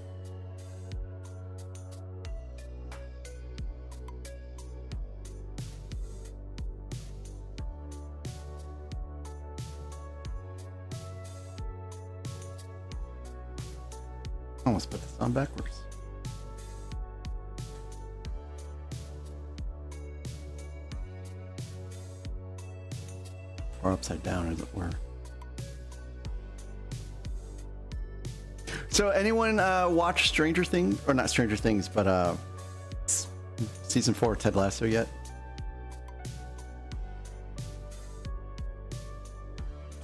Almost put this on backwards. Or upside down, as it were. So anyone watch Stranger Things, or not Stranger Things, but season 4 of Ted Lasso yet?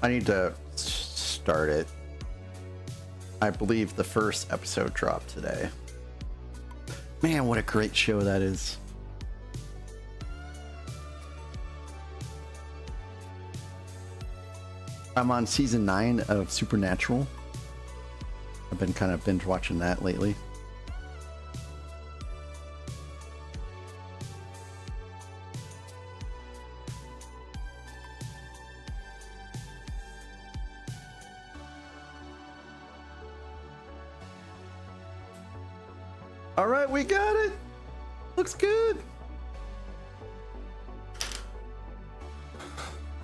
I need to start it. I believe the first episode dropped today. Man, what a great show that is. I'm on season 9 of Supernatural. I've been kind of binge watching that lately. All right, we got it. Looks good.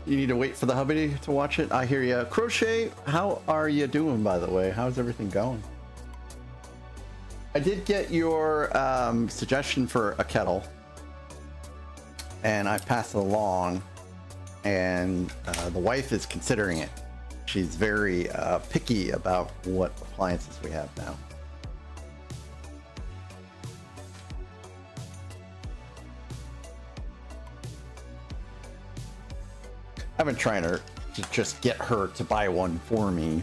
You need to wait for the hubby to watch it. I hear you. Crochet, how are you doing, by the way? How's everything going? I did get your suggestion for a kettle, and I passed it along, and the wife is considering it. She's very picky about what appliances we have now. I've been trying to just get her to buy one for me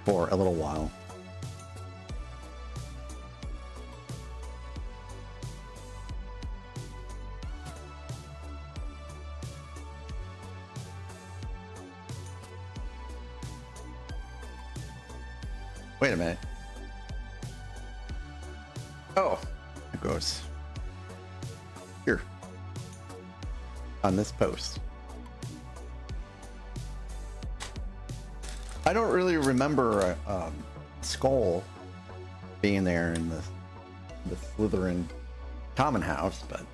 for a little while. Wait a minute. Oh, it goes here on this post. I don't really remember a skull being there in the Slytherin common house, but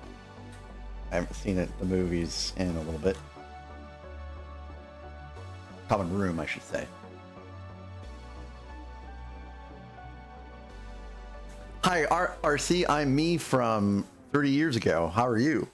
I haven't seen it in the movies in a little bit. Common room, I should say. Hi, RC. I'm me from 30 years ago. How are you?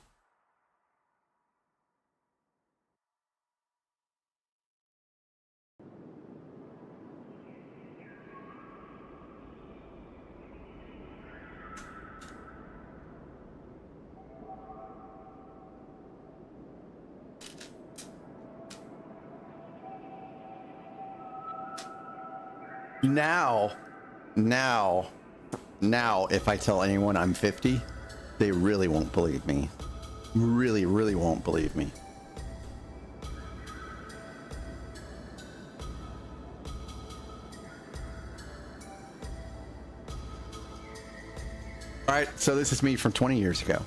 Now, if I tell anyone I'm 50, they really won't believe me. Really won't believe me. All right, so this is me from 20 years ago.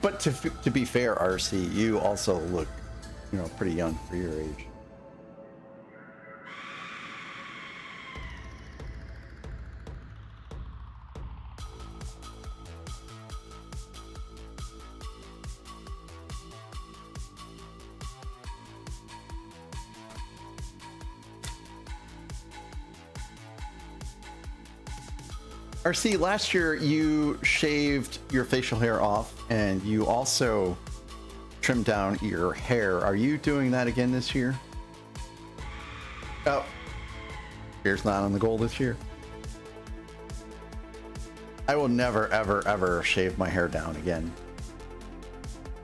But to be fair, RC, you also look, you know, pretty young for your age. RC, last year you shaved your facial hair off and you also trimmed down your hair. Are you doing that again this year? Oh, hair's not on the goal this year. I will never, ever shave my hair down again.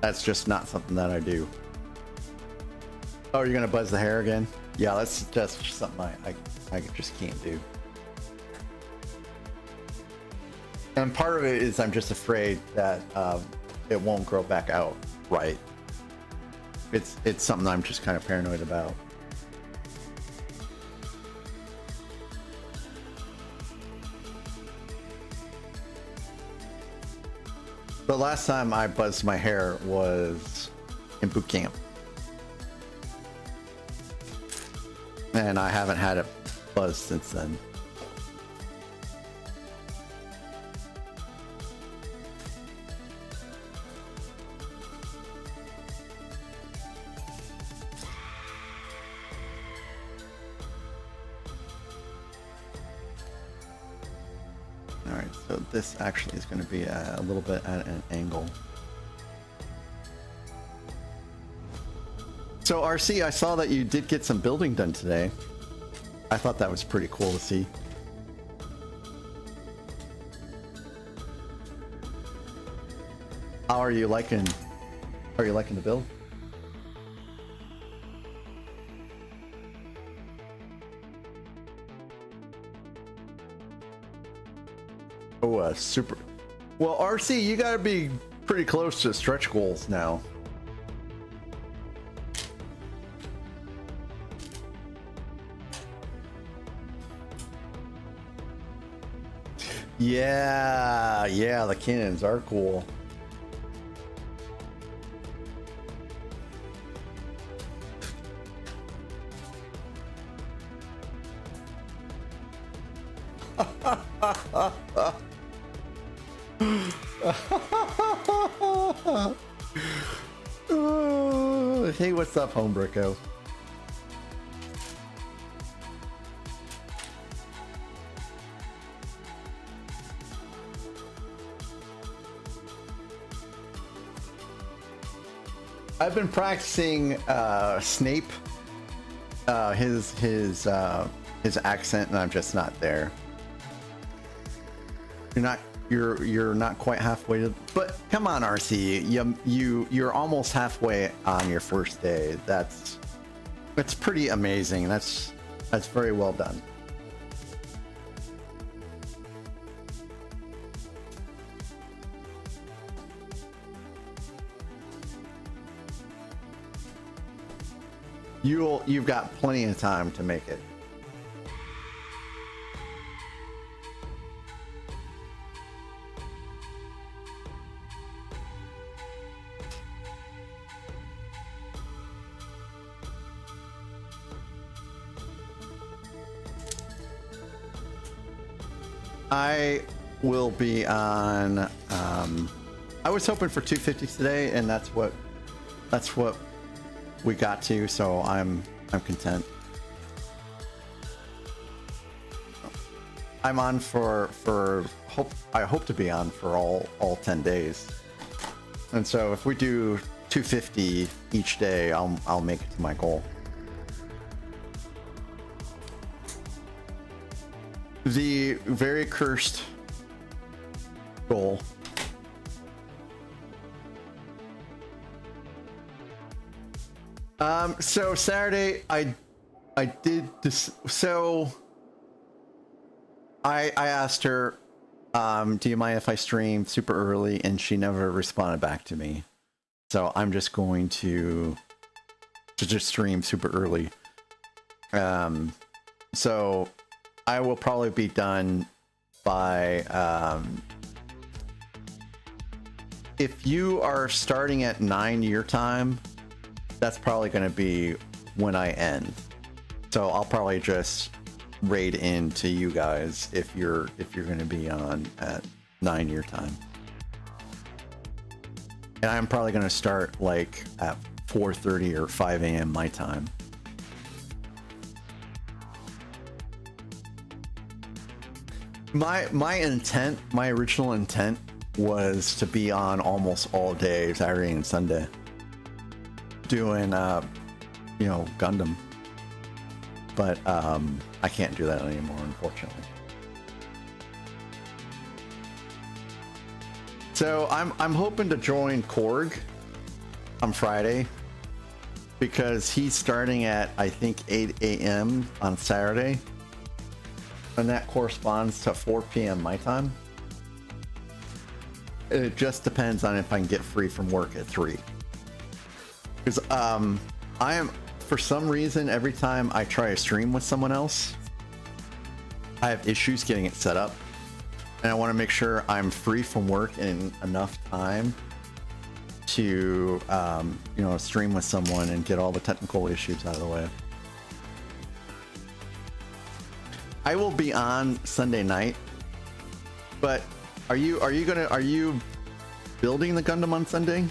That's just not something that I do. Oh, you're gonna buzz the hair again? Yeah, that's just something I just can't do. And part of it is I'm just afraid that it won't grow back out right. It's something I'm just kind of paranoid about. The last time I buzzed my hair was in boot camp. And I haven't had it buzzed since then. So this actually is going to be a little bit at an angle. So RC, I saw that you did get some building done today. I thought that was pretty cool to see. How are you liking? Are you liking the build? Oh, super. Well, RC, you gotta be pretty close to stretch goals now. Yeah, the cannons are cool. Hey, what's up, Homebricko? I've been practicing Snape, his accent, and I'm just not there. You're not quite halfway to, but come on, RC, you're almost halfway on your first day. That's pretty amazing. That's very well done. You've got plenty of time to make it. I will be on. I was hoping for 250 today, and that's what we got to. So I'm content. I'm on for I hope to be on for all 10 days. And so if we do 250 each day, I'll make it to my goal. The very cursed goal. So Saturday I did this. So I asked her, do you mind if I stream super early? And she never responded back to me. So I'm just going to just stream super early. So I will probably be done by, if you are starting at 9 your time, that's probably going to be when I end. So I'll probably just raid into you guys if you're going to be on at 9 your time. And I'm probably going to start like at 4:30 or 5 a.m. my time. My intent, my original intent was to be on almost all day, Saturday and Sunday, doing, Gundam. But I can't do that anymore, unfortunately. So I'm hoping to join Korg on Friday because he's starting at, I think, 8 a.m. on Saturday. And that corresponds to 4 p.m. my time. It just depends on if I can get free from work at 3. Because I am, for some reason, every time I try a stream with someone else, I have issues getting it set up. And I want to make sure I'm free from work in enough time to, stream with someone and get all the technical issues out of the way. I will be on Sunday night, but are you building the Gundam on Sunday?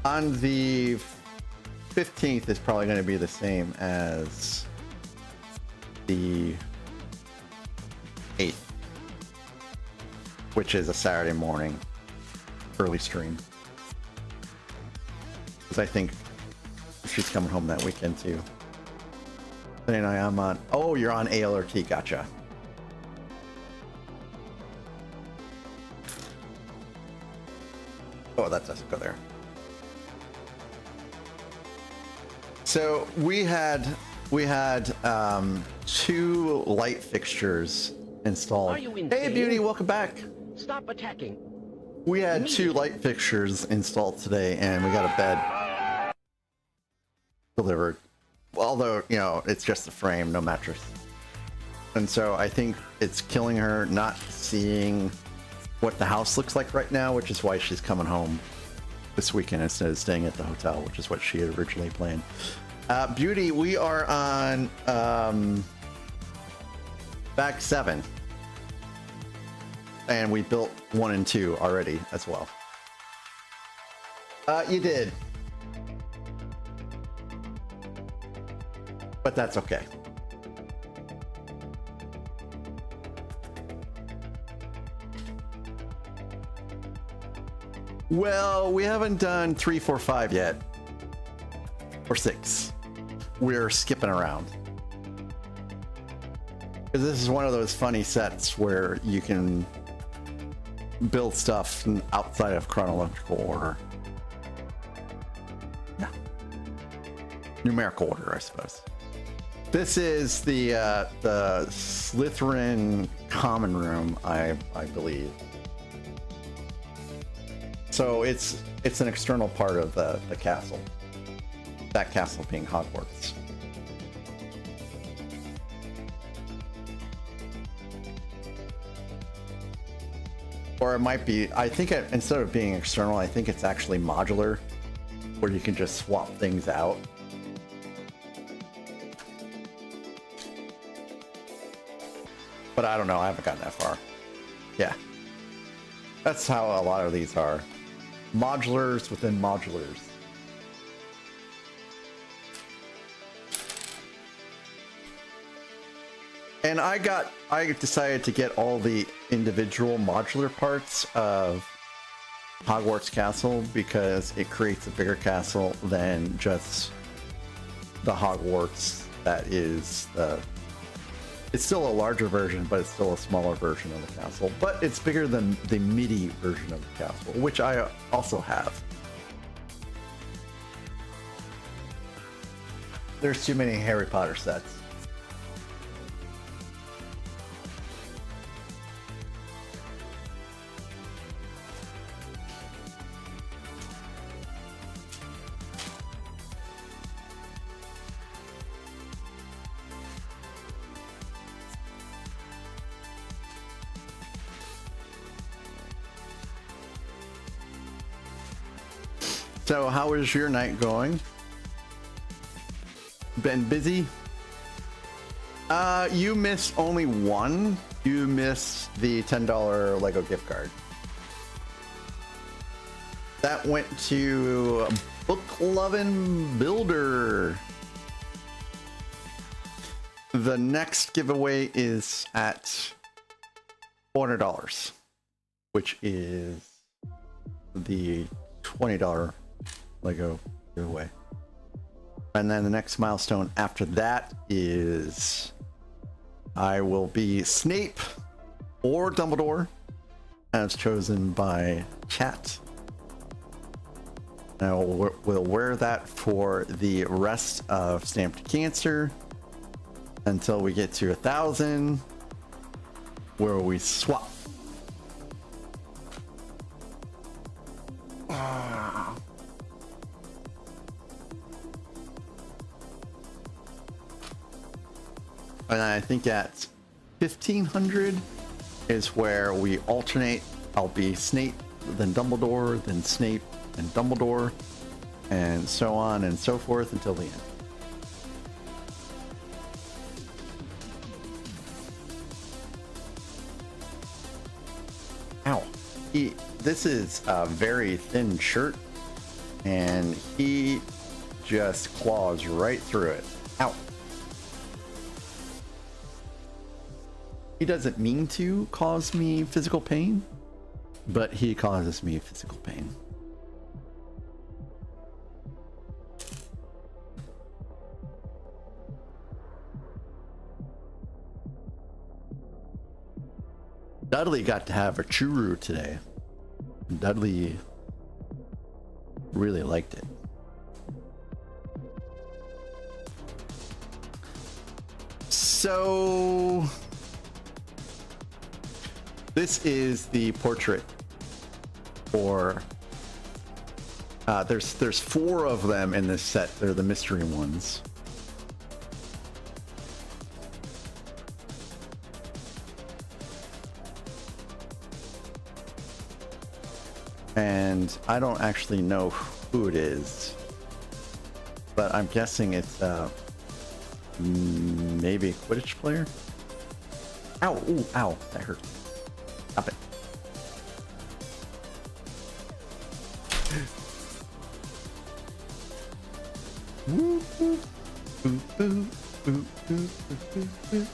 On the 15th is probably going to be the same as the 8th, which is a Saturday morning early stream. Because I think she's coming home that weekend too. And I'm on. Oh, you're on ALRT. Gotcha. Oh, that doesn't go there. So we had 2 light fixtures installed. Hey, Beauty, welcome back. Stop attacking. We had 2 light fixtures installed today, and we got a bed delivered. Although, it's just a frame, no mattress. And so I think it's killing her not seeing what the house looks like right now, which is why she's coming home this weekend instead of staying at the hotel, which is what she had originally planned. Beauty, we are on back 7. And we built 1 and 2 already as well. You did. But that's okay. Well, we haven't done 3, 4, 5 yet. Or 6. We're skipping around. Because this is one of those funny sets where you can build stuff outside of chronological order. Yeah. Numerical order, I suppose. This is the Slytherin common room, I believe. So it's an external part of the castle. That castle being Hogwarts. Or it might be, I think instead of being external, I think it's actually modular, where you can just swap things out. But I don't know, I haven't gotten that far. Yeah. That's how a lot of these are. Modulars within modulars. And I decided to get all the individual modular parts of Hogwarts Castle because it creates a bigger castle than just the Hogwarts that is the... It's still a larger version, but it's still a smaller version of the castle. But it's bigger than the MIDI version of the castle, which I also have. There's too many Harry Potter sets. So how is your night going? Been busy? You missed only one. You missed the $10 Lego gift card. That went to Book Lovin' Builder. The next giveaway is at $400, which is the $20 Lego giveaway. And then the next milestone after that is I will be Snape or Dumbledore as chosen by chat. And I will wear that for the rest of Stamped Cancer until we get to 1,000, where we swap. And I think at 1,500 is where we alternate. I'll be Snape, then Dumbledore, then Snape and Dumbledore, and so on and so forth until the end. Ow. This is a very thin shirt, and he just claws right through it. Ow. He doesn't mean to cause me physical pain, but he causes me physical pain. Dudley got to have a churro today. Dudley really liked it. So this is the portrait for there's 4 of them in this set. They're the mystery ones. And I don't actually know who it is, but I'm guessing it's maybe a Quidditch player. Ow, ooh, ow, that hurt. Stop it. Woo, woo, woo, woo, woo, woo, woo, woo.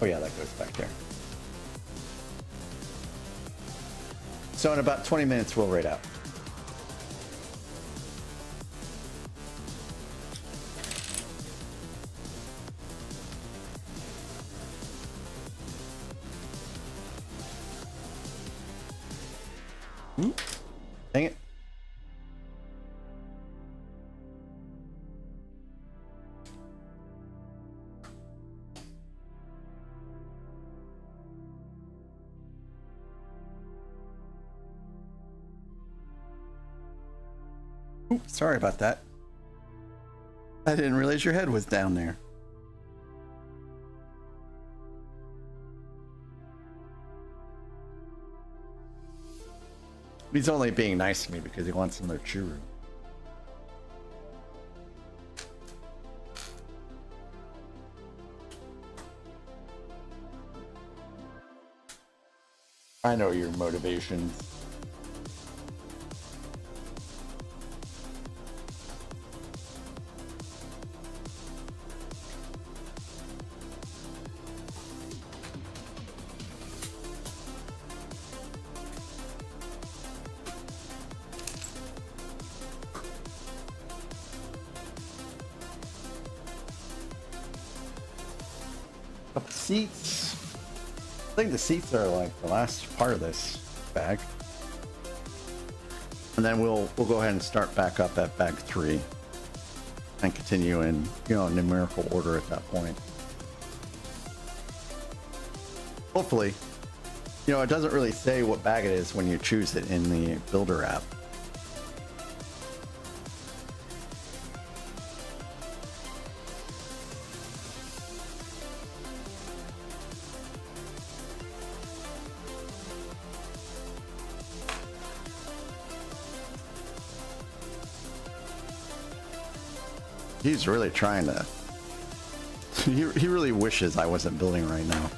Oh yeah, that goes back there. So in about 20 minutes, we'll raid out. Dang it. Oops, sorry about that. I didn't realize your head was down there. He's only being nice to me because he wants another churu. I know your motivations. Seats. I think the seats are like the last part of this bag, and then we'll go ahead and start back up at bag 3 and continue in numerical order at that point. Hopefully, it doesn't really say what bag it is when you choose it in the builder app. He's really trying to. He really wishes I wasn't building right now.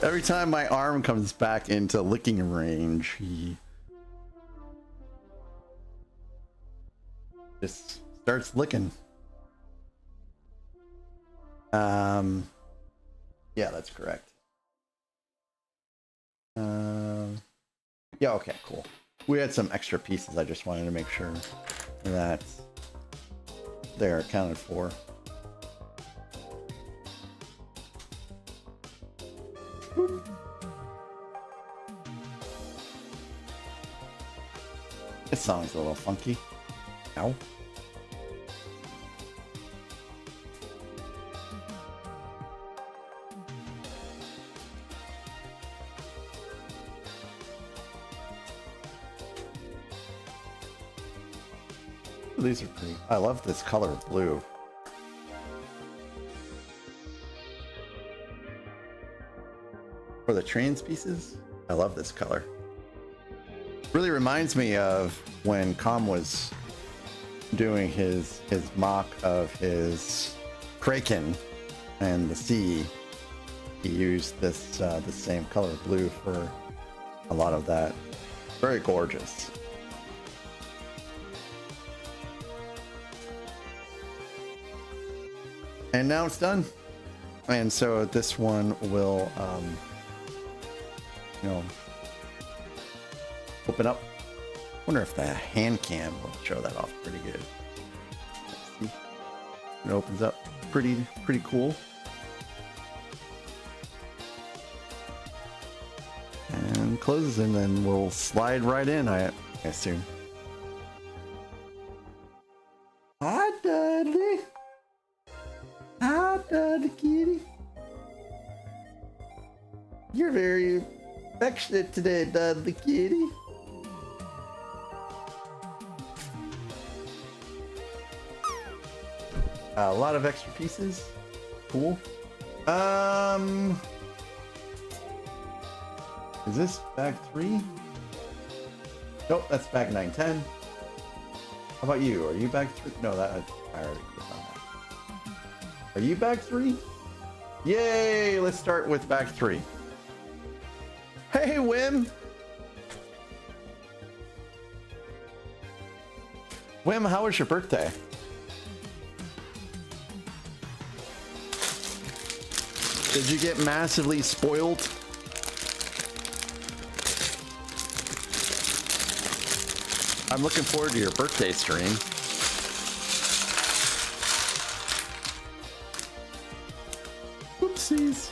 Every time my arm comes back into licking range, he just starts licking. Yeah, that's correct. Yeah, okay, cool. We had some extra pieces. I just wanted to make sure that they're accounted for. This song's a little funky. Ow. These are pretty. I love this color of blue. For the trans pieces, I love this color. Really reminds me of when Com was doing his mock of his Kraken and the sea. He used this the same color of blue for a lot of that. Very gorgeous. And now it's done. And so this one will, open up. Wonder if the hand cam will show that off pretty good. Let's see. It opens up pretty cool. And closes, and then we'll slide right in, I assume. Hi, Dudley. Hi, Dudley kitty. You're very affectionate today, Dudley kitty. A lot of extra pieces. Cool. Is this bag 3? Nope, that's bag 910. How about you? Are you bag 3? No, that I already clicked on that. Are you bag 3? Yay! Let's start with bag 3. Hey, Wim! Wim, how was your birthday? Did you get massively spoiled? I'm looking forward to your birthday stream. Oopsies.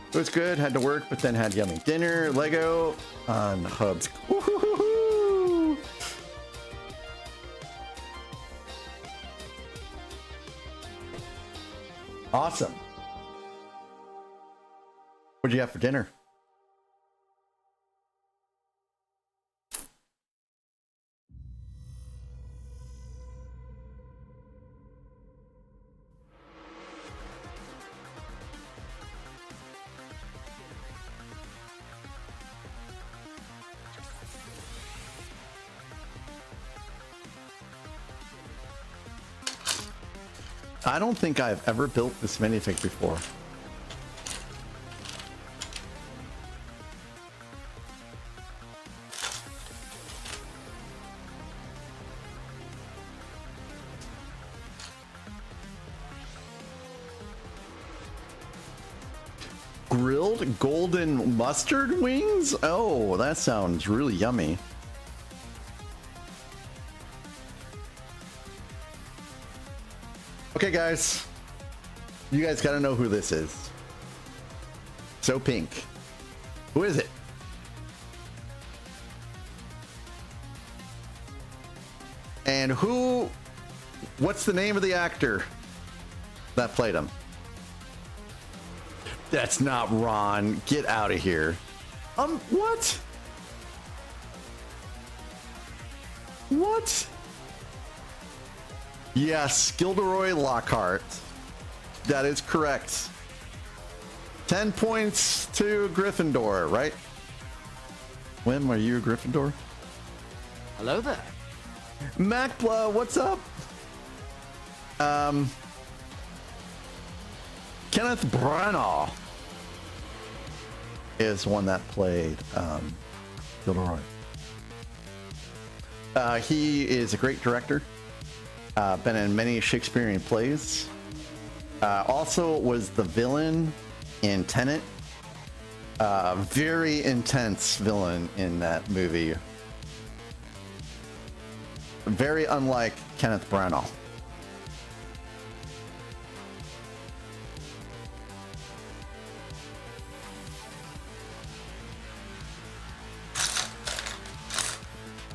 It was good, had to work, but then had yummy dinner, Lego on Hubs. Woo-hoo-hoo-hoo. Awesome. What'd you have for dinner? I don't think I've ever built this minifig before. Grilled golden mustard wings? Oh, that sounds really yummy. Okay, guys. You guys gotta know who this is. So pink. Who is it? And what's the name of the actor that played him? That's not Ron. Get out of here. What? What? Yes, Gilderoy Lockhart. That is correct. 10 points to Gryffindor, right? Wim, are you a Gryffindor? Hello there. Macbla, what's up? Kenneth Branagh is one that played Gilderoy. He is a great director. Been in many Shakespearean plays. Also was the villain in Tenet. Very intense villain in that movie. Very unlike Kenneth Branagh.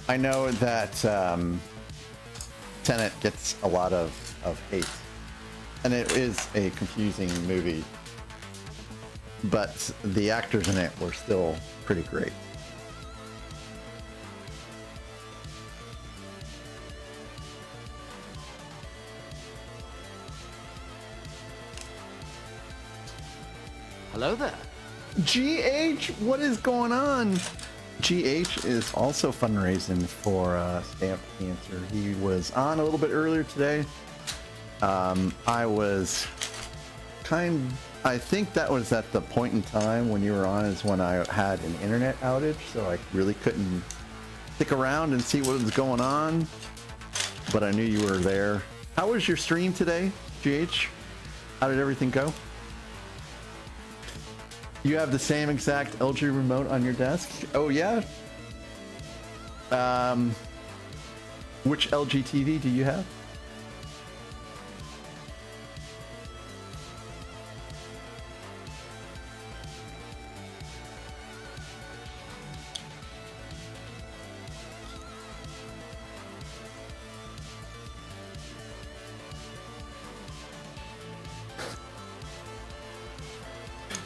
I know that Tenet gets a lot of hate, and it is a confusing movie, but the actors in it were still pretty great. Hello there. GH, what is going on? GH is also fundraising for stamp cancer. He was on a little bit earlier today. I think that was at the point in time when you were on is when I had an internet outage, so I really couldn't stick around and see what was going on, but I knew you were there. How was your stream today, GH? How did everything go? You have the same exact LG remote on your desk? Oh yeah? Which LG TV do you have?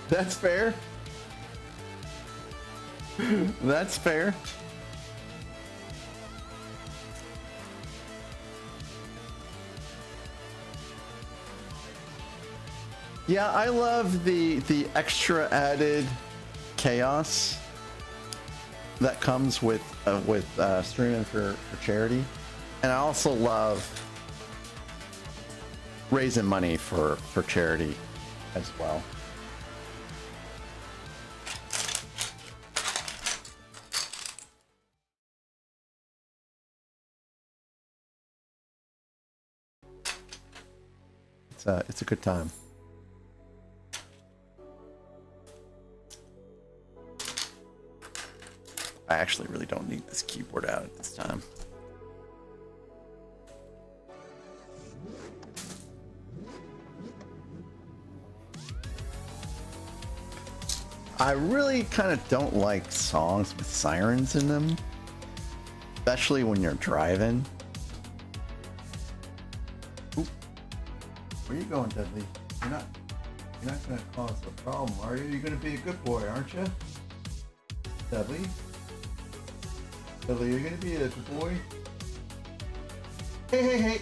That's fair. That's fair. Yeah, I love the extra added chaos that comes with streaming for charity, and I also love raising money for charity as well. It's a good time. I actually really don't need this keyboard out at this time. I really kind of don't like songs with sirens in them, especially when you're driving. Oop. Where are you going, Dudley? You're not going to cause a problem, are you? You're going to be a good boy, aren't you? Dudley? Dudley, you're going to be a good boy? Hey.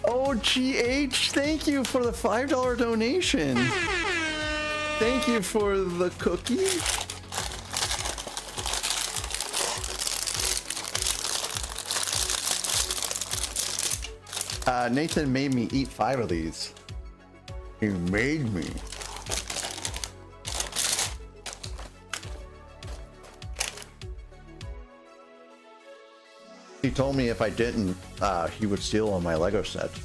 Oh, GH, thank you for the $5 donation. Thank you for the cookie. Nathan made me eat 5 of these. He made me. He told me if I didn't, he would steal all my Lego sets.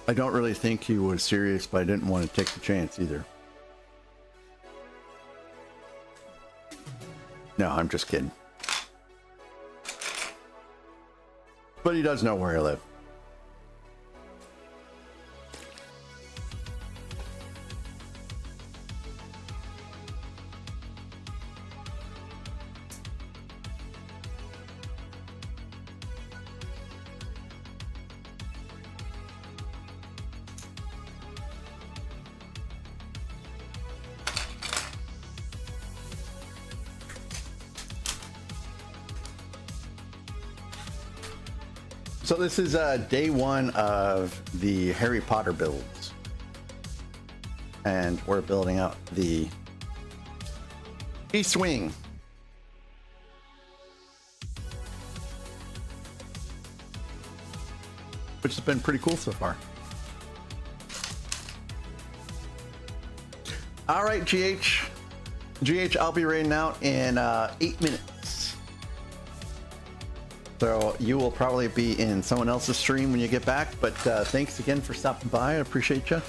I don't really think he was serious, but I didn't want to take the chance either. No, I'm just kidding. But he does know where I live. So this is day 1 of the Harry Potter builds, and we're building out the East Wing. Which has been pretty cool so far. All right, GH, I'll be raiding out in 8 minutes. So you will probably be in someone else's stream when you get back, but thanks again for stopping by. I appreciate you.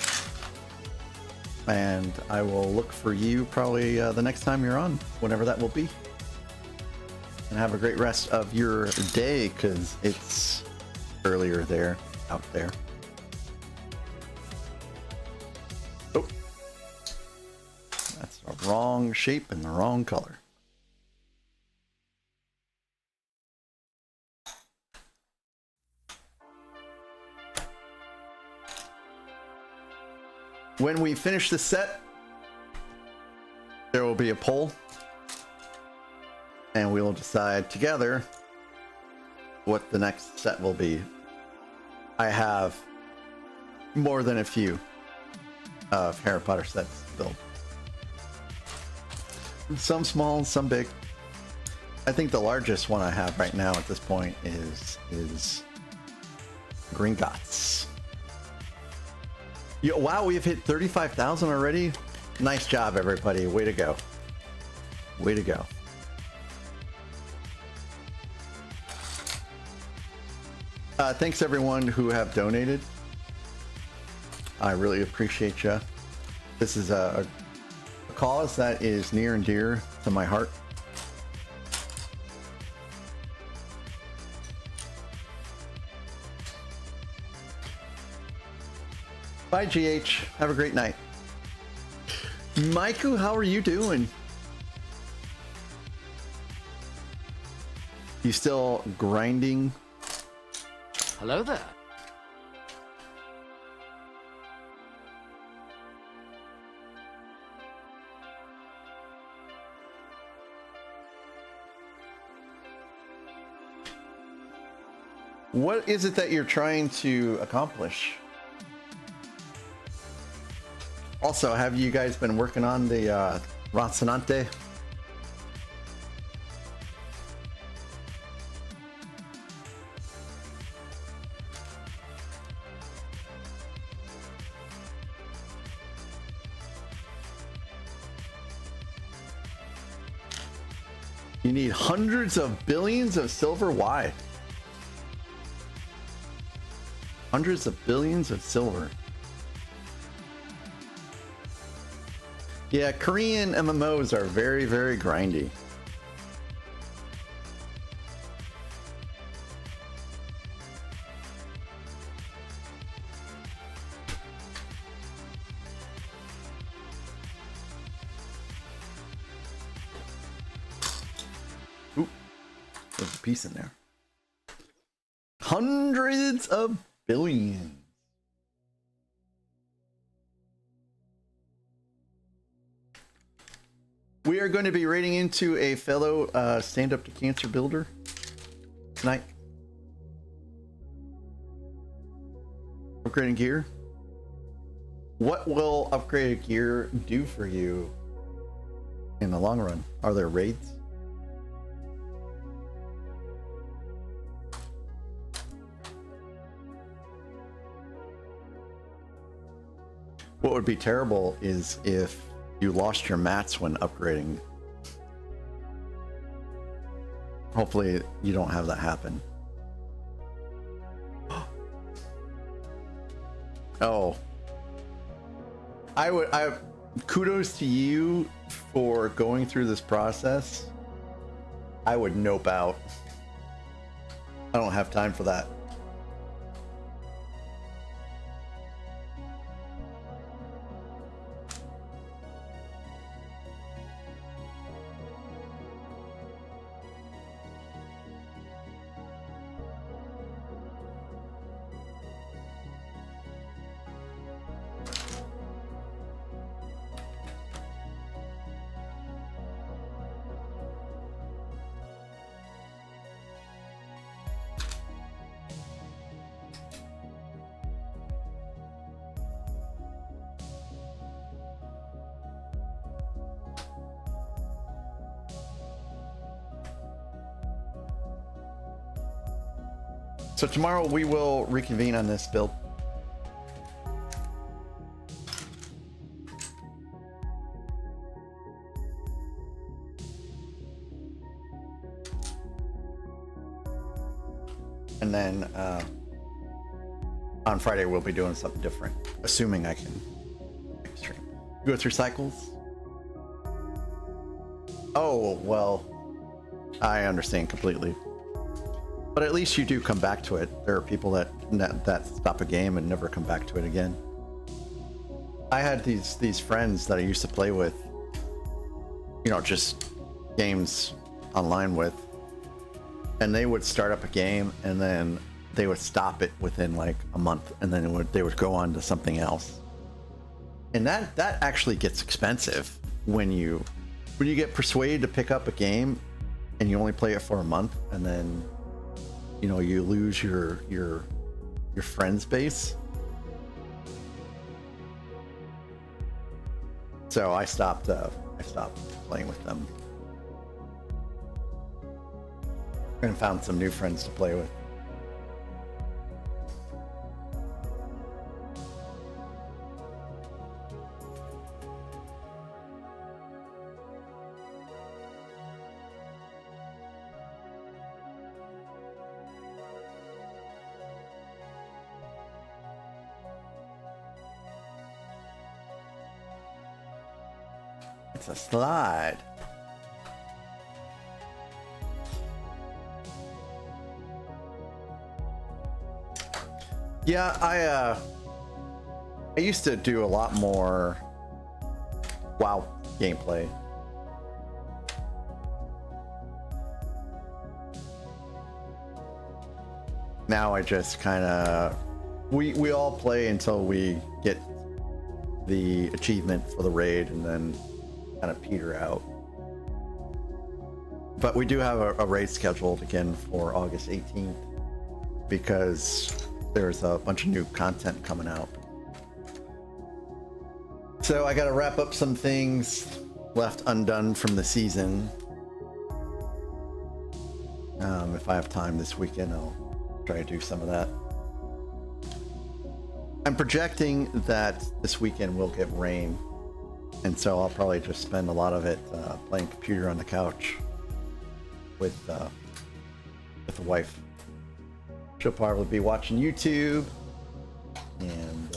And I will look for you probably the next time you're on, whenever that will be. And have a great rest of your day, because it's earlier there, out there. Oh, that's the wrong shape and the wrong color. When we finish the set, there will be a poll, and we will decide together what the next set will be. I have more than a few of Harry Potter sets built. Some small, some big. I think the largest one I have right now at this point is Gringotts. Wow, we've hit 35,000 already. Nice job, everybody. Way to go. Way to go. Thanks everyone who have donated. I really appreciate you. This is a cause that is near and dear to my heart. Bye, GH. Have a great night. Maiku, how are you doing? You still grinding? Hello there. What is it that you're trying to accomplish? Also, have you guys been working on the Rocinante? You need hundreds of billions of silver. Why? Hundreds of billions of silver. Yeah, Korean MMOs are very, very grindy. Ooh, there's a piece in there. Hundreds of billions. We are going to be raiding into a fellow Stand Up to Cancer builder tonight. Upgrading gear. What will upgraded gear do for you in the long run? Are there raids? What would be terrible is if you lost your mats when upgrading. Hopefully you don't have that happen. Oh. Kudos to you for going through this process. I would nope out. I don't have time for that. So tomorrow we will reconvene on this build. And then on Friday we'll be doing something different, assuming I can stream. Go through cycles. Oh, well, I understand completely. But at least you do come back to it. There are people that stop a game and never come back to it again. I had these friends that I used to play with, you know, just games online with, and they would start up a game and then they would stop it within like a month, and then they would go on to something else. And that actually gets expensive when you get persuaded to pick up a game and you only play it for a month, and then you know you lose your friends base. So I stopped playing with them and found some new friends to play with. It's a slide. Yeah, I used to do a lot more WoW gameplay. Now I just kind of we all play until we get the achievement for the raid and then kind of peter out. But we do have a raid scheduled again for August 18th because there's a bunch of new content coming out. So I got to wrap up some things left undone from the season. If I have time this weekend, I'll try to do some of that. I'm projecting that this weekend we'll get rain, and so I'll probably just spend a lot of it playing computer on the couch with the wife. She'll probably be watching YouTube, and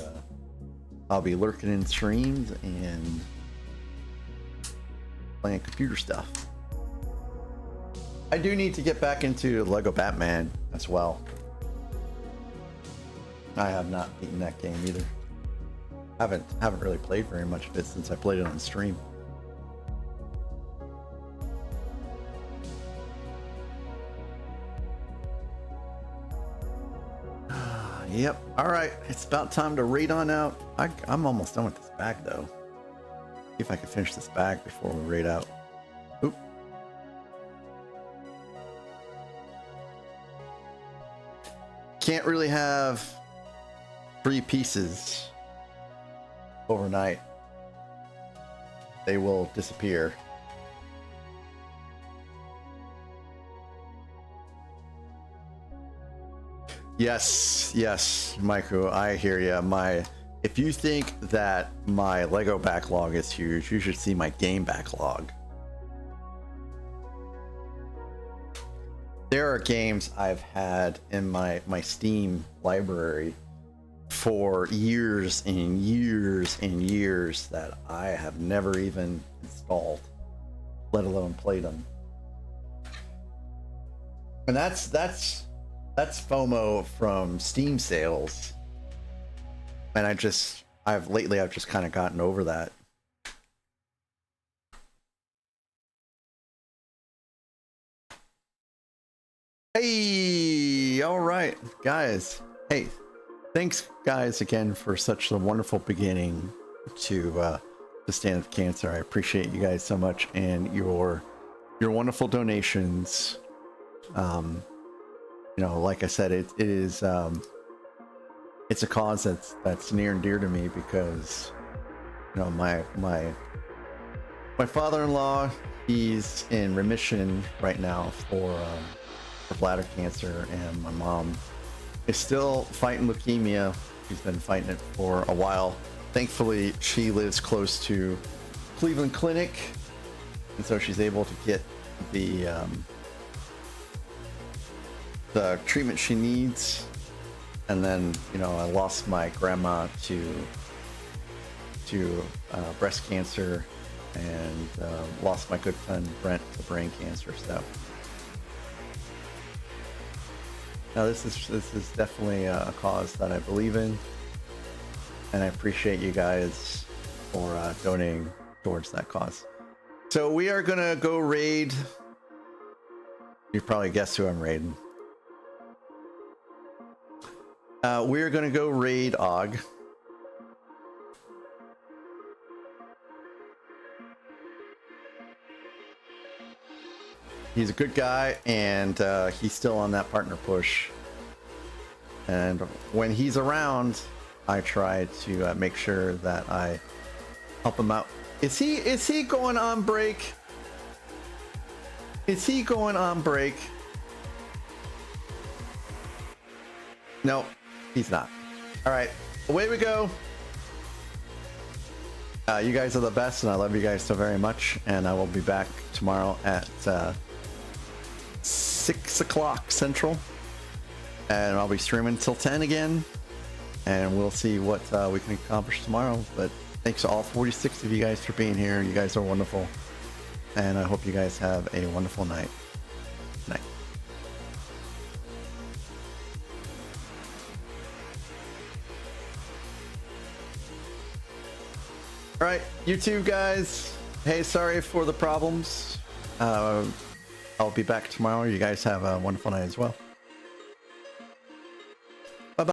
I'll be lurking in streams and playing computer stuff. I do need to get back into Lego Batman as well. I have not beaten that game either. Haven't really played very much of it since I played it on stream. Yep. All right. It's about time to raid on out. I'm almost done with this bag though. See if I can finish this bag before we raid out. Oop. Can't really have 3 pieces overnight. They will disappear. Yes, Michael, I hear ya. If you think that my Lego backlog is huge, you should see my game backlog. There are games I've had in my Steam library for years and years and years that I have never even installed, let alone played them. And that's FOMO from Steam sales. And I've just kind of gotten over that. Hey, all right, guys. Hey, thanks guys again for such a wonderful beginning to Stand Up Cancer. I appreciate you guys so much and your wonderful donations. You know, like I said, it is it's a cause that's near and dear to me because, you know, my father-in-law, he's in remission right now for bladder cancer, and my mom is still fighting leukemia. She's been fighting it for a while. Thankfully, she lives close to Cleveland Clinic, and so she's able to get the treatment she needs. And then, you know, I lost my grandma to breast cancer, and lost my good friend Brent to brain cancer. So now this is definitely a cause that I believe in, and I appreciate you guys for donating towards that cause. So we are gonna go raid. You probably guessed who I'm raiding. We're gonna go raid Og. He's a good guy, and he's still on that partner push. And when he's around, I try to make sure that I help him out. Is he going on break? Is he going on break? No, he's not. All right, away we go. You guys are the best, and I love you guys so very much. And I will be back tomorrow at 6 o'clock Central, and I'll be streaming till 10 again, and we'll see what we can accomplish tomorrow. But thanks to all 46 of you guys for being here. You guys are wonderful, and I hope you guys have a wonderful night. Night. right, you two guys. Hey, sorry for the problems. I'll be back tomorrow. You guys have a wonderful night as well.